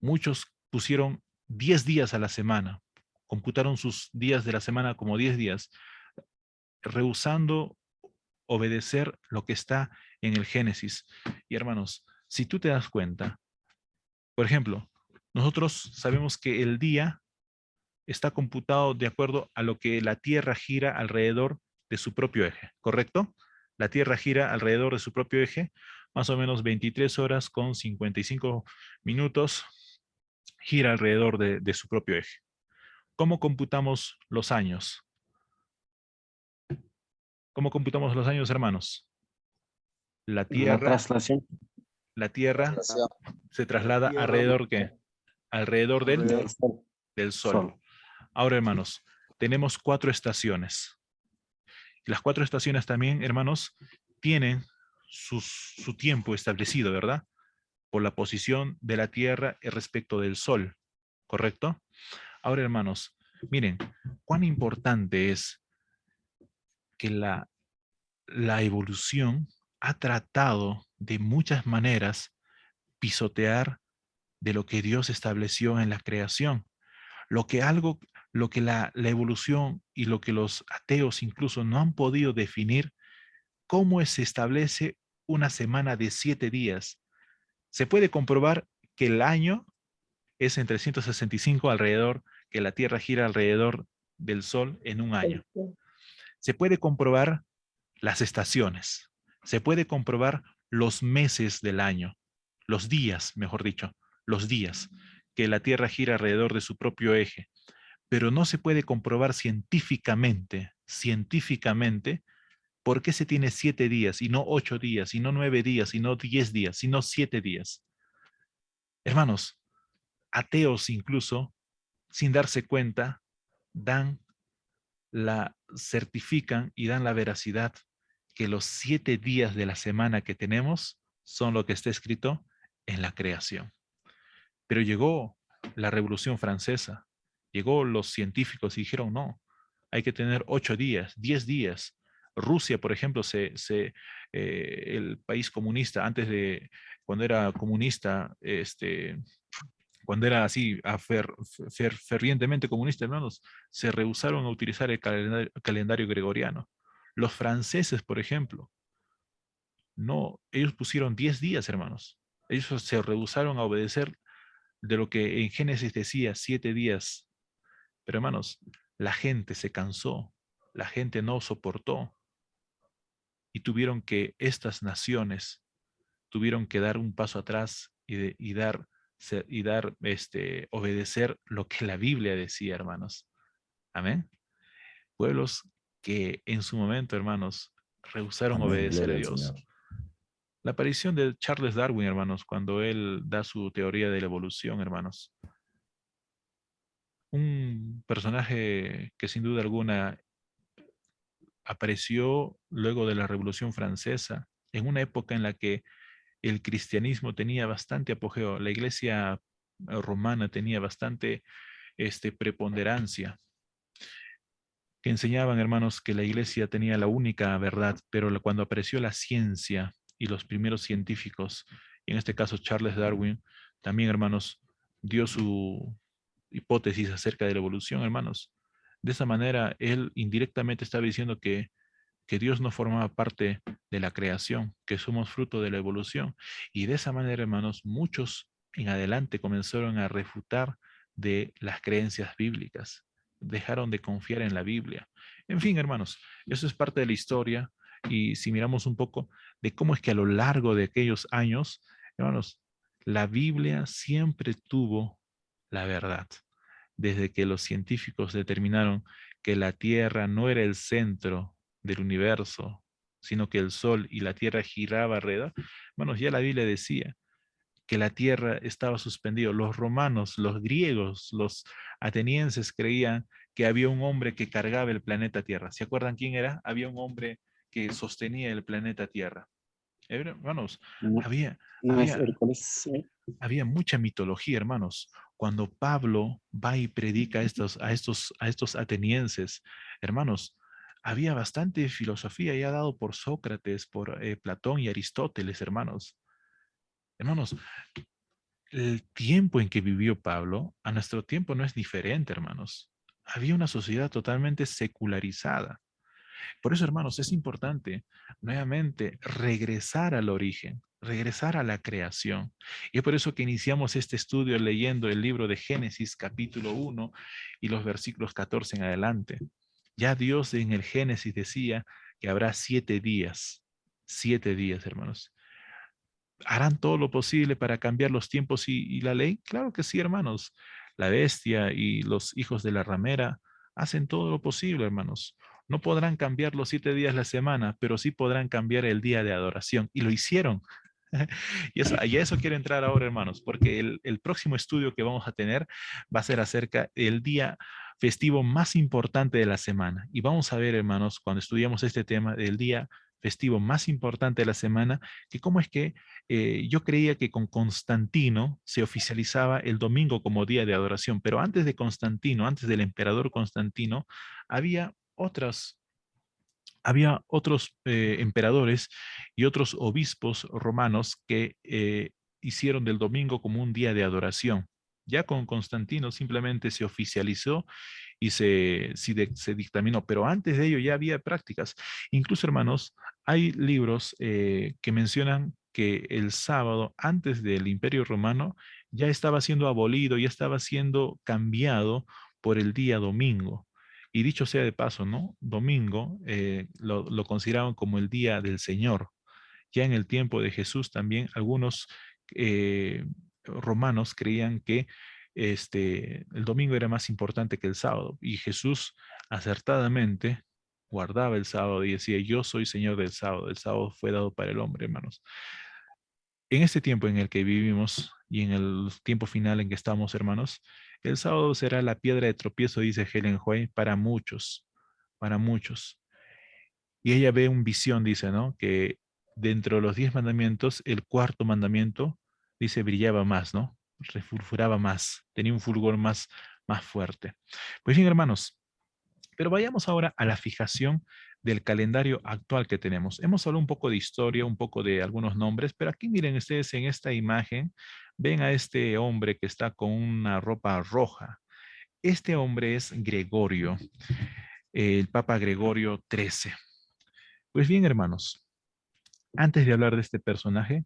Muchos pusieron 10 días a la semana, computaron sus días de la semana como 10 días, rehusando obedecer lo que está en el Génesis. Y hermanos, si tú te das cuenta, por ejemplo, nosotros sabemos que el día está computado de acuerdo a lo que la Tierra gira alrededor de su propio eje, ¿correcto? La Tierra gira alrededor de su propio eje, más o menos 23 horas con 55 minutos, gira alrededor de su propio eje. ¿Cómo computamos los años? ¿Cómo computamos los años, hermanos? La La Tierra Traslación. se traslada alrededor, ¿qué? Alrededor del sol. del Sol. Ahora, hermanos, tenemos 4 estaciones. Las 4 estaciones también, hermanos, tienen su tiempo establecido, ¿verdad? Por la posición de la Tierra respecto del Sol, ¿correcto? Ahora, hermanos, miren, cuán importante es que la evolución ha tratado de muchas maneras pisotear de lo que Dios estableció en la creación. Lo que la evolución y lo que los ateos incluso no han podido definir, cómo se establece una semana de 7 días. Se puede comprobar que el año es en 365 alrededor, que la Tierra gira alrededor del Sol en un año. Se puede comprobar las estaciones. Se puede comprobar los meses del año, los días, mejor dicho, los días que la Tierra gira alrededor de su propio eje. Pero no se puede comprobar científicamente, por qué se tiene 7 días y no 8 días, y no 9 días, y no 10 días, sino 7 días. Hermanos, ateos incluso, sin darse cuenta, certifican y dan la veracidad que los 7 días de la semana que tenemos son lo que está escrito en la creación. Pero llegó la Revolución Francesa, llegó los científicos y dijeron, no, hay que tener 8 días, 10 días. Rusia, por ejemplo, el país comunista, antes de, cuando era comunista, cuando era así fervientemente comunista, hermanos, se rehusaron a utilizar el calendario gregoriano. Los franceses, por ejemplo, no, ellos pusieron 10 días, hermanos. Ellos se rehusaron a obedecer de lo que en Génesis decía 7 días. Pero hermanos, la gente se cansó, la gente no soportó y tuvieron que, estas naciones tuvieron que dar un paso atrás y obedecer lo que la Biblia decía, hermanos. Amén. Pueblos que en su momento, hermanos, rehusaron Amén, obedecer a gloria al Dios. Señor. La aparición de Charles Darwin, hermanos, cuando él da su teoría de la evolución, hermanos. Un personaje que sin duda alguna apareció luego de la Revolución Francesa, en una época en la que el cristianismo tenía bastante apogeo, la iglesia romana tenía bastante preponderancia, que enseñaban, hermanos, que la iglesia tenía la única verdad, pero cuando apareció la ciencia y los primeros científicos, y en este caso Charles Darwin, también, hermanos, dio su hipótesis acerca de la evolución, hermanos. De esa manera, él indirectamente estaba diciendo que Dios no formaba parte de la creación, que somos fruto de la evolución. Y de esa manera, hermanos, muchos en adelante comenzaron a refutar de las creencias bíblicas. dejaron de confiar en la Biblia. En fin, hermanos, eso es parte de la historia. Y si miramos un poco de cómo es que a lo largo de aquellos años, hermanos, la Biblia siempre tuvo la verdad. Desde que los científicos determinaron que la Tierra no era el centro del universo, sino que el Sol y la Tierra giraba alrededor, hermanos, ya la Biblia decía que la Tierra estaba suspendida. Los romanos, los griegos, los atenienses creían que había un hombre que cargaba el planeta Tierra. ¿Se acuerdan quién era? Había un hombre que sostenía el planeta Tierra. Hermanos, No, había, no es había, Hércules. Sí. había mucha mitología, hermanos. Cuando Pablo va y predica a estos atenienses, hermanos, había bastante filosofía ya dado por Sócrates, por Platón y Aristóteles, hermanos. Hermanos, el tiempo en que vivió Pablo a nuestro tiempo no es diferente, hermanos. Había una sociedad totalmente secularizada. Por eso, hermanos, es importante nuevamente regresar al origen, regresar a la creación. Y es por eso que iniciamos este estudio leyendo el libro de Génesis capítulo 1 y los versículos 14 en adelante. Ya Dios en el Génesis decía que habrá 7 días, hermanos. ¿Harán todo lo posible para cambiar los tiempos y la ley? Claro que sí, hermanos. La bestia y los hijos de la ramera hacen todo lo posible, hermanos. No podrán cambiar los 7 días la semana, pero sí podrán cambiar el día de adoración. Y lo hicieron. Y a eso quiero entrar ahora, hermanos, porque el próximo estudio que vamos a tener va a ser acerca del día festivo más importante de la semana. Y vamos a ver, hermanos, cuando estudiamos este tema del día festivo más importante de la semana, que cómo es que yo creía que con Constantino se oficializaba el domingo como día de adoración, pero antes de Constantino, antes del emperador Constantino, había otros emperadores y otros obispos romanos que hicieron del domingo como un día de adoración. Ya con Constantino simplemente se oficializó y se dictaminó, pero antes de ello ya había prácticas. Incluso, hermanos, hay libros que mencionan que el sábado, antes del Imperio Romano, ya estaba siendo abolido, ya estaba siendo cambiado por el día domingo. Y dicho sea de paso, ¿no? Domingo lo consideraban como el día del Señor. Ya en el tiempo de Jesús también algunos romanos creían que el domingo era más importante que el sábado. Y Jesús acertadamente guardaba el sábado y decía, yo soy Señor del sábado. El sábado fue dado para el hombre, hermanos. En este tiempo en el que vivimos y en el tiempo final en que estamos, hermanos, el sábado será la piedra de tropiezo, dice Helen White, para muchos, para muchos. Y ella ve una visión, dice, ¿no? Que dentro de los 10 mandamientos, el cuarto mandamiento, dice, brillaba más, ¿no? Refulguraba más, tenía un fulgor más fuerte. Pues bien, hermanos, pero vayamos ahora a la fijación del calendario actual que tenemos. Hemos hablado un poco de historia, un poco de algunos nombres, pero aquí miren ustedes en esta imagen, ven a este hombre que está con una ropa roja. Este hombre es Gregorio, el Papa Gregorio XIII. Pues bien, hermanos, antes de hablar de este personaje,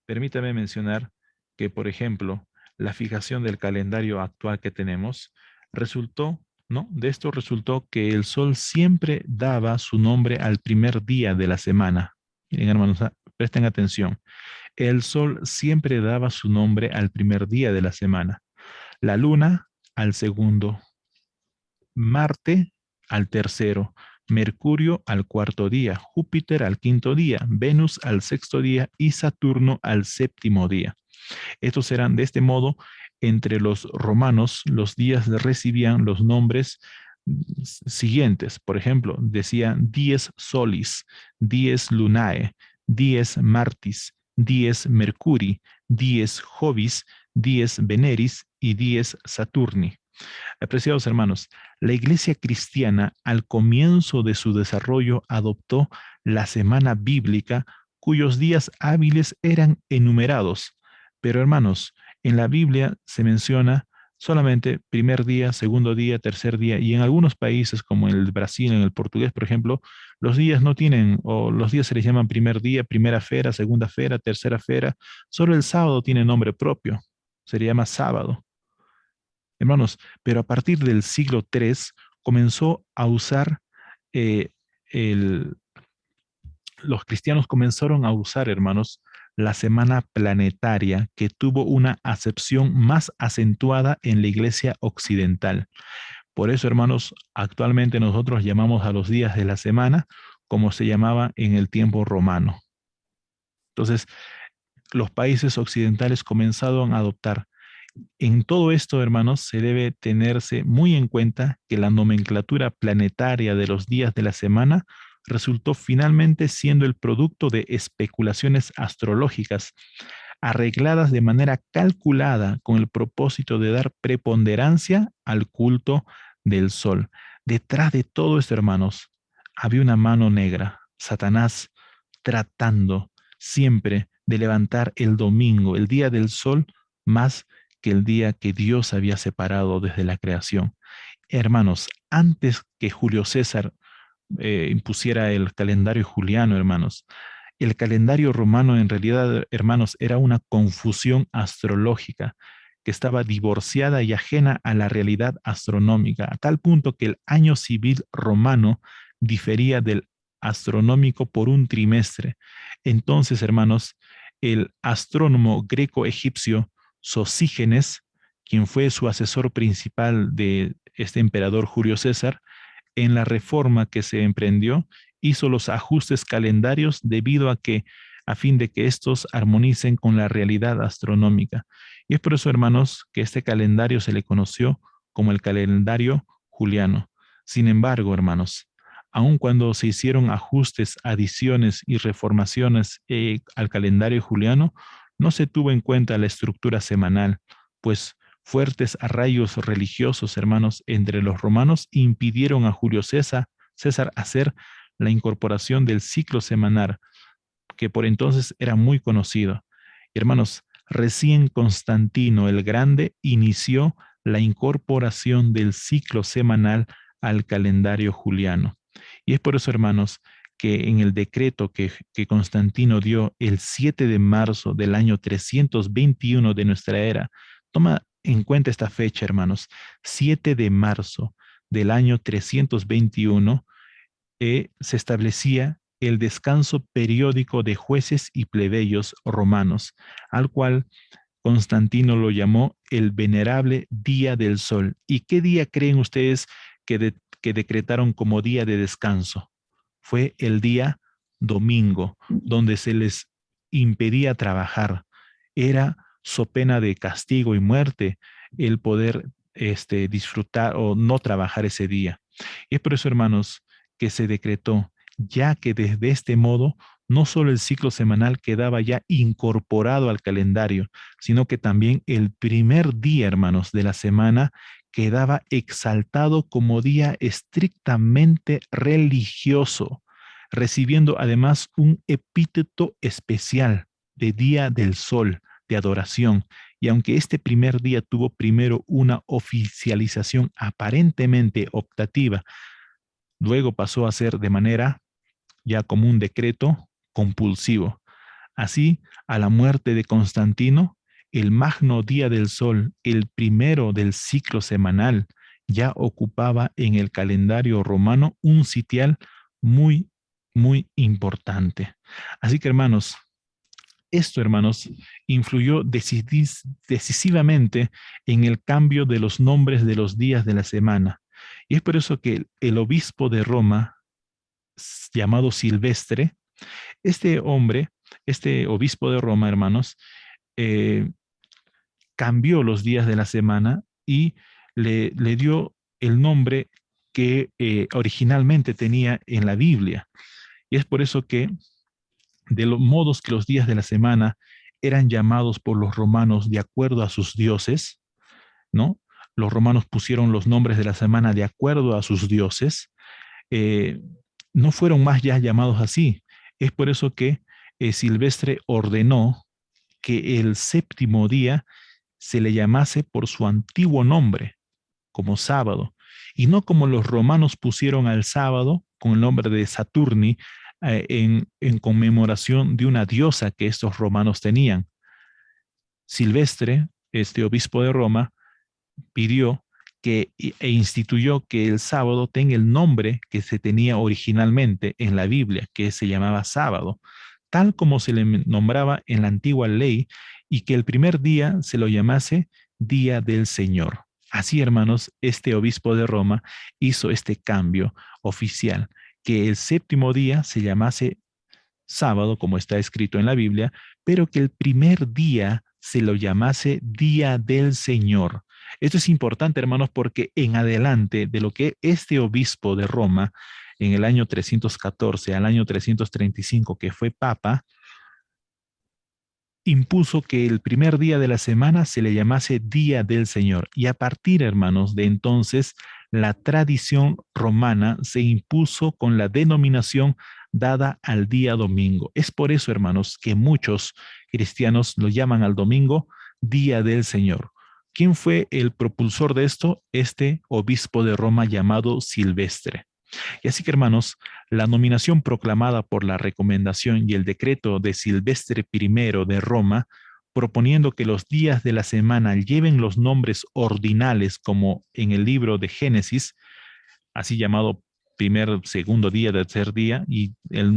permítame mencionar que, por ejemplo, la fijación del calendario actual que tenemos resultó, ¿no? De esto resultó que el sol siempre daba su nombre al primer día de la semana. Miren, hermanos, presten atención. El sol siempre daba su nombre al primer día de la semana. La luna al segundo. Marte al tercero. Mercurio al cuarto día, Júpiter al quinto día, Venus al sexto día y Saturno al séptimo día. Estos eran de este modo, entre los romanos, los días recibían los nombres siguientes. Por ejemplo, decían dies solis, dies lunae, dies martis, dies mercuri, dies jovis, dies veneris y dies saturni. Apreciados hermanos, la iglesia cristiana al comienzo de su desarrollo adoptó la semana bíblica cuyos días hábiles eran enumerados. Pero hermanos, en la Biblia se menciona solamente primer día, segundo día, tercer día, y en algunos países como en el Brasil, en el portugués, por ejemplo, los días no tienen, o los días se les llaman primer día, primera fera, segunda fera, tercera fera, solo el sábado tiene nombre propio, se le llama sábado. Hermanos, pero a partir del siglo III comenzó a usar, eh, los cristianos comenzaron a usar, hermanos, la semana planetaria, que tuvo una acepción más acentuada en la iglesia occidental. Por eso, hermanos, actualmente nosotros llamamos a los días de la semana como se llamaba en el tiempo romano. Entonces, los países occidentales comenzaron a adoptar. En todo esto, hermanos, se debe tenerse muy en cuenta que la nomenclatura planetaria de los días de la semana resultó finalmente siendo el producto de especulaciones astrológicas arregladas de manera calculada con el propósito de dar preponderancia al culto del sol. Detrás de todo esto, hermanos, había una mano negra, Satanás, tratando siempre de levantar el domingo, el día del sol, más que el día que Dios había separado desde la creación. Hermanos, antes que Julio César impusiera el calendario juliano, hermanos, el calendario romano en realidad, hermanos, era una confusión astrológica que estaba divorciada y ajena a la realidad astronómica, a tal punto que el año civil romano difería del astronómico por un trimestre. Entonces, hermanos, el astrónomo greco-egipcio Sosígenes, quien fue su asesor principal de este emperador Julio César, en la reforma que se emprendió, hizo los ajustes calendarios debido a que, a fin de que estos armonicen con la realidad astronómica. Y es por eso, hermanos, que este calendario se le conoció como el calendario juliano. Sin embargo, hermanos, aun cuando se hicieron ajustes, adiciones y reformaciones al calendario juliano, no se tuvo en cuenta la estructura semanal, pues fuertes arraigos religiosos, hermanos, entre los romanos impidieron a Julio César hacer la incorporación del ciclo semanal, que por entonces era muy conocido. Hermanos, recién Constantino el Grande inició la incorporación del ciclo semanal al calendario juliano. Y es por eso, hermanos, que en el decreto que Constantino dio el 7 de marzo del año 321 de nuestra era, toma en cuenta esta fecha, hermanos, 7 de marzo del año 321, se establecía el descanso periódico de jueces y plebeyos romanos, al cual Constantino lo llamó el venerable Día del Sol. ¿Y qué día creen ustedes que decretaron como día de descanso? Fue el día domingo, donde se les impedía trabajar. Era so pena de castigo y muerte el poder disfrutar o no trabajar ese día. Y es por eso, hermanos, que se decretó, ya que desde este modo no solo el ciclo semanal quedaba ya incorporado al calendario, sino que también el primer día, hermanos, de la semana quedaba exaltado como día estrictamente religioso, recibiendo además un epíteto especial de Día del Sol, de adoración. Y aunque este primer día tuvo primero una oficialización aparentemente optativa, luego pasó a ser de manera ya como un decreto compulsivo. Así, a la muerte de Constantino, el magno día del sol, el primero del ciclo semanal, ya ocupaba en el calendario romano un sitial muy, muy importante. Así que, hermanos, esto, hermanos, influyó decisivamente en el cambio de los nombres de los días de la semana. Y es por eso que el obispo de Roma, llamado Silvestre, este hombre, este obispo de Roma, hermanos, cambió los días de la semana y le dio el nombre que originalmente tenía en la Biblia. Y es por eso que de los modos que los días de la semana eran llamados por los romanos de acuerdo a sus dioses, ¿no? Los romanos pusieron los nombres de la semana de acuerdo a sus dioses, no fueron más ya llamados así. Es por eso que Silvestre ordenó que el séptimo día se le llamase por su antiguo nombre, como sábado, y no como los romanos pusieron al sábado con el nombre de Saturni, en conmemoración de una diosa que estos romanos tenían. Silvestre, este obispo de Roma, pidió e instituyó que el sábado tenga el nombre que se tenía originalmente en la Biblia, que se llamaba sábado, tal como se le nombraba en la antigua ley, y que el primer día se lo llamase Día del Señor. Así, hermanos, este obispo de Roma hizo este cambio oficial, que el séptimo día se llamase sábado, como está escrito en la Biblia, pero que el primer día se lo llamase Día del Señor. Esto es importante, hermanos, porque en adelante de lo que este obispo de Roma, en el año 314 al año 335, que fue papa, impuso que el primer día de la semana se le llamase Día del Señor. Y a partir, hermanos, de entonces, la tradición romana se impuso con la denominación dada al día domingo. Es por eso, hermanos, que muchos cristianos lo llaman al domingo Día del Señor. ¿Quién fue el propulsor de esto? Este obispo de Roma llamado Silvestre. Y así que, hermanos, la nominación proclamada por la recomendación y el decreto de Silvestre I de Roma, proponiendo que los días de la semana lleven los nombres ordinales como en el libro de Génesis, así llamado primer, segundo día, tercer día, y el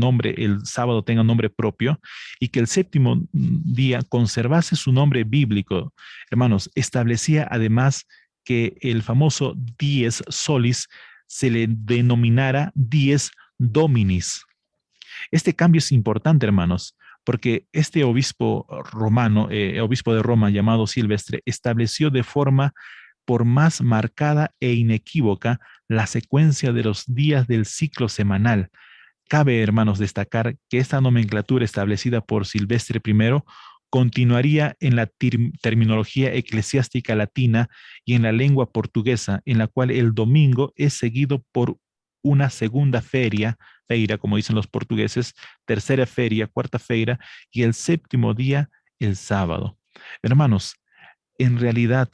sábado tenga nombre propio, y que el séptimo día conservase su nombre bíblico. Hermanos, establecía además que el famoso dies solis se le denominara dies dominis. Este cambio es importante, hermanos, porque este obispo romano, obispo de Roma llamado Silvestre, estableció de forma por más marcada e inequívoca la secuencia de los días del ciclo semanal. Cabe, hermanos, destacar que esta nomenclatura establecida por Silvestre I continuaría en la terminología eclesiástica latina y en la lengua portuguesa, en la cual el domingo es seguido por una segunda feira, como dicen los portugueses, tercera feria, cuarta feira, y el séptimo día, el sábado. Hermanos, en realidad,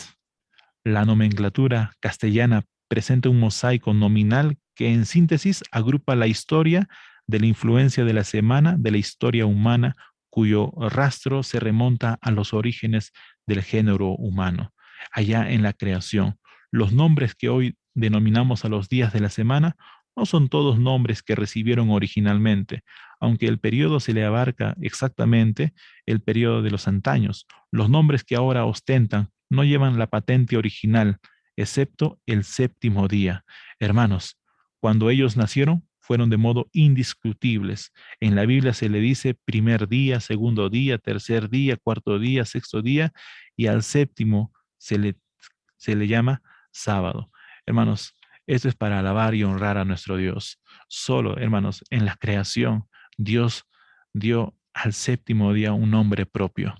la nomenclatura castellana presenta un mosaico nominal que en síntesis agrupa la historia de la influencia de la semana, de la historia humana, cuyo rastro se remonta a los orígenes del género humano. Allá en la creación, los nombres que hoy denominamos a los días de la semana no son todos nombres que recibieron originalmente, aunque el periodo se le abarca exactamente el periodo de los antaños. Los nombres que ahora ostentan no llevan la patente original, excepto el séptimo día. Hermanos, cuando ellos nacieron, fueron de modo indiscutibles. En la Biblia se le dice primer día, segundo día, tercer día, cuarto día, sexto día, y al séptimo se le llama sábado. Hermanos, esto es para alabar y honrar a nuestro Dios. Solo, hermanos, en la creación, Dios dio al séptimo día un nombre propio.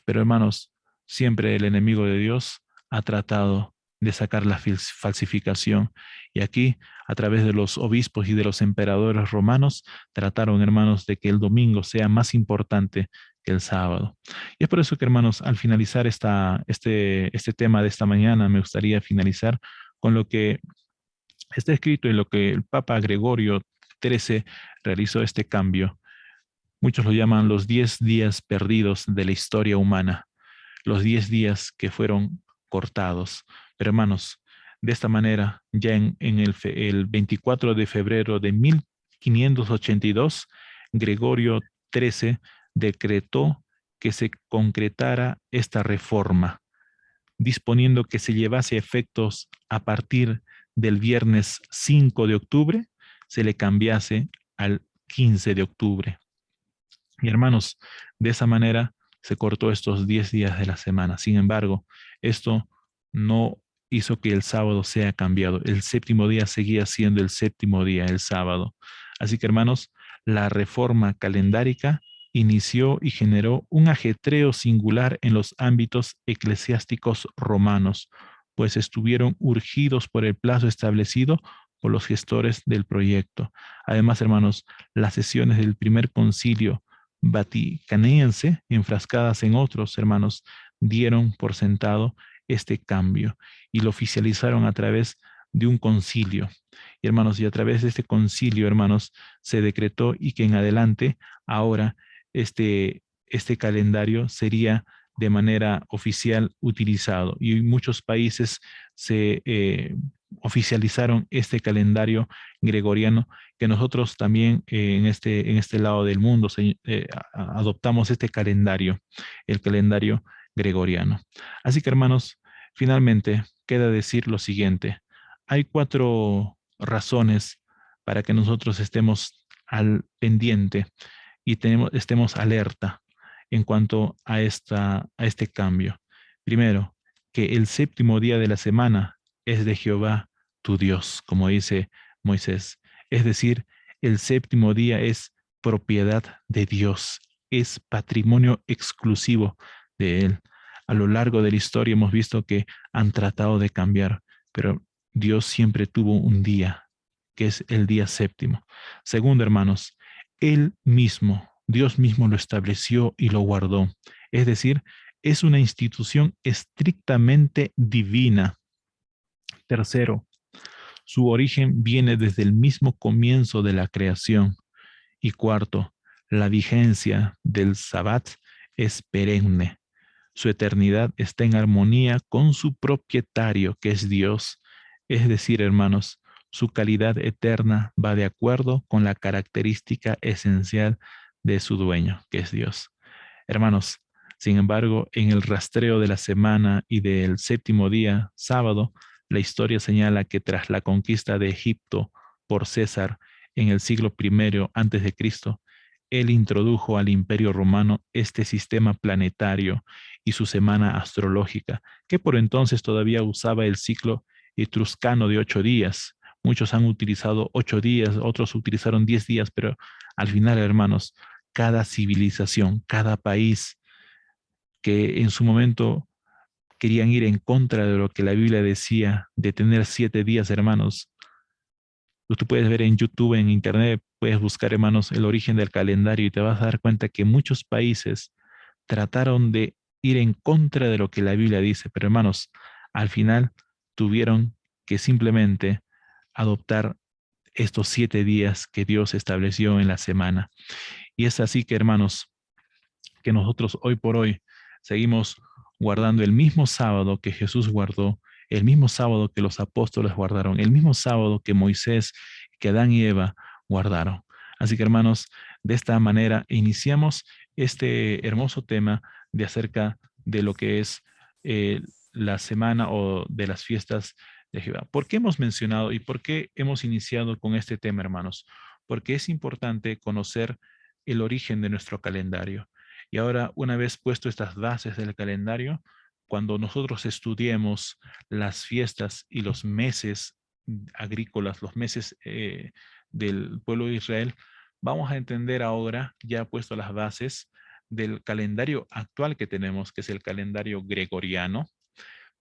Pero, hermanos, siempre el enemigo de Dios ha tratado de sacar la falsificación. Y aquí, a través de los obispos y de los emperadores romanos, trataron, hermanos, de que el domingo sea más importante que el sábado. Y es por eso que, hermanos, al finalizar este tema de esta mañana, me gustaría finalizar con lo que está escrito en lo que el Papa Gregorio XIII realizó este cambio. Muchos lo llaman los 10 días perdidos de la historia humana, los 10 días que fueron cortados. Pero hermanos, de esta manera, ya en el 24 de febrero de 1582, Gregorio XIII decretó que se concretara esta reforma, disponiendo que se llevase a efectos a partir del viernes 5 de octubre, se le cambiase al 15 de octubre. Y hermanos, de esa manera se cortó estos 10 días de la semana. Sin embargo, esto no hizo que el sábado sea cambiado. El séptimo día seguía siendo el séptimo día, el sábado. Así que, hermanos, la reforma calendárica inició y generó un ajetreo singular en los ámbitos eclesiásticos romanos, pues estuvieron urgidos por el plazo establecido por los gestores del proyecto. Además, hermanos, las sesiones del primer concilio vaticaniense, enfrascadas en otros, hermanos, dieron por sentado este cambio y lo oficializaron a través de un concilio. Y hermanos, y a través de este concilio, hermanos, se decretó y que en adelante, ahora, este calendario sería de manera oficial utilizado. Y muchos países se oficializaron este calendario gregoriano, que nosotros también en este lado del mundo adoptamos este calendario, el calendario gregoriano. Así que, hermanos, finalmente queda decir lo siguiente. Hay 4 razones para que nosotros estemos al pendiente y estemos alerta en cuanto a este cambio. Primero, que el séptimo día de la semana es de Jehová tu Dios, como dice Moisés. Es decir, el séptimo día es propiedad de Dios, es patrimonio exclusivo de Él. A lo largo de la historia hemos visto que han tratado de cambiar, pero Dios siempre tuvo un día, que es el día séptimo. Segundo, hermanos, Él mismo, Dios mismo lo estableció y lo guardó. Es decir, es una institución estrictamente divina. Tercero, su origen viene desde el mismo comienzo de la creación. Y cuarto, la vigencia del Sabbat es perenne. Su eternidad está en armonía con su propietario, que es Dios. Es decir, hermanos, su calidad eterna va de acuerdo con la característica esencial de su dueño, que es Dios. Hermanos, sin embargo, en el rastreo de la semana y del séptimo día, sábado, la historia señala que tras la conquista de Egipto por César en el siglo I antes de Cristo, él introdujo al Imperio Romano este sistema planetario y su semana astrológica, que por entonces todavía usaba el ciclo etruscano de 8 días. Muchos han utilizado 8 días, otros utilizaron 10 días, pero al final, hermanos, cada civilización, cada país que en su momento querían ir en contra de lo que la Biblia decía de tener 7 días, hermanos. Tú puedes ver en YouTube, en Internet, puedes buscar, hermanos, el origen del calendario y te vas a dar cuenta que muchos países trataron de ir en contra de lo que la Biblia dice, pero hermanos, al final tuvieron que simplemente adoptar estos 7 días que Dios estableció en la semana. Y es así que, hermanos, que nosotros hoy por hoy seguimos guardando el mismo sábado que Jesús guardó, el mismo sábado que los apóstoles guardaron, el mismo sábado que Moisés, que Adán y Eva guardaron. Así que, hermanos, de esta manera iniciamos este hermoso tema de acerca de lo que es la semana o de las fiestas de Jehová. ¿Por qué hemos mencionado y por qué hemos iniciado con este tema, hermanos? Porque es importante conocer el origen de nuestro calendario. Y ahora, una vez puesto estas bases del calendario, cuando nosotros estudiemos las fiestas y los meses agrícolas, los meses del pueblo de Israel, vamos a entender ahora, ya puesto las bases del calendario actual que tenemos, que es el calendario gregoriano.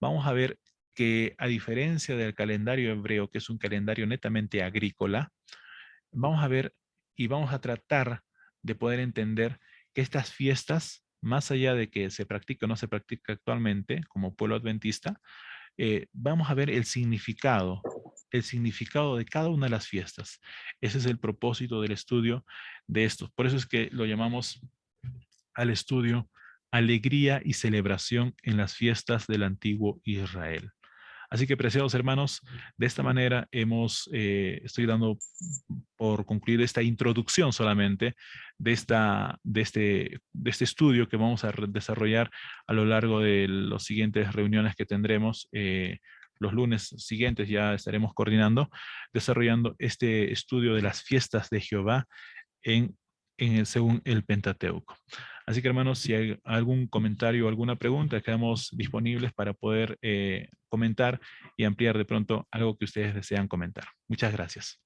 Vamos a ver que a diferencia del calendario hebreo, que es un calendario netamente agrícola, vamos a ver y vamos a tratar de poder entender que estas fiestas, más allá de que se practique o no se practique actualmente como pueblo adventista, vamos a ver el significado de cada una de las fiestas. Ese es el propósito del estudio de esto. Por eso es que lo llamamos al estudio alegría y celebración en las fiestas del antiguo Israel. Así que, preciados hermanos, de esta manera estoy dando por concluir esta introducción solamente de este estudio que vamos a desarrollar a lo largo de las siguientes reuniones que tendremos. Los lunes siguientes ya estaremos coordinando, desarrollando este estudio de las fiestas de Jehová según el Pentateuco. Así que, hermanos, si hay algún comentario o alguna pregunta, quedamos disponibles para poder comentar y ampliar de pronto algo que ustedes desean comentar. Muchas gracias.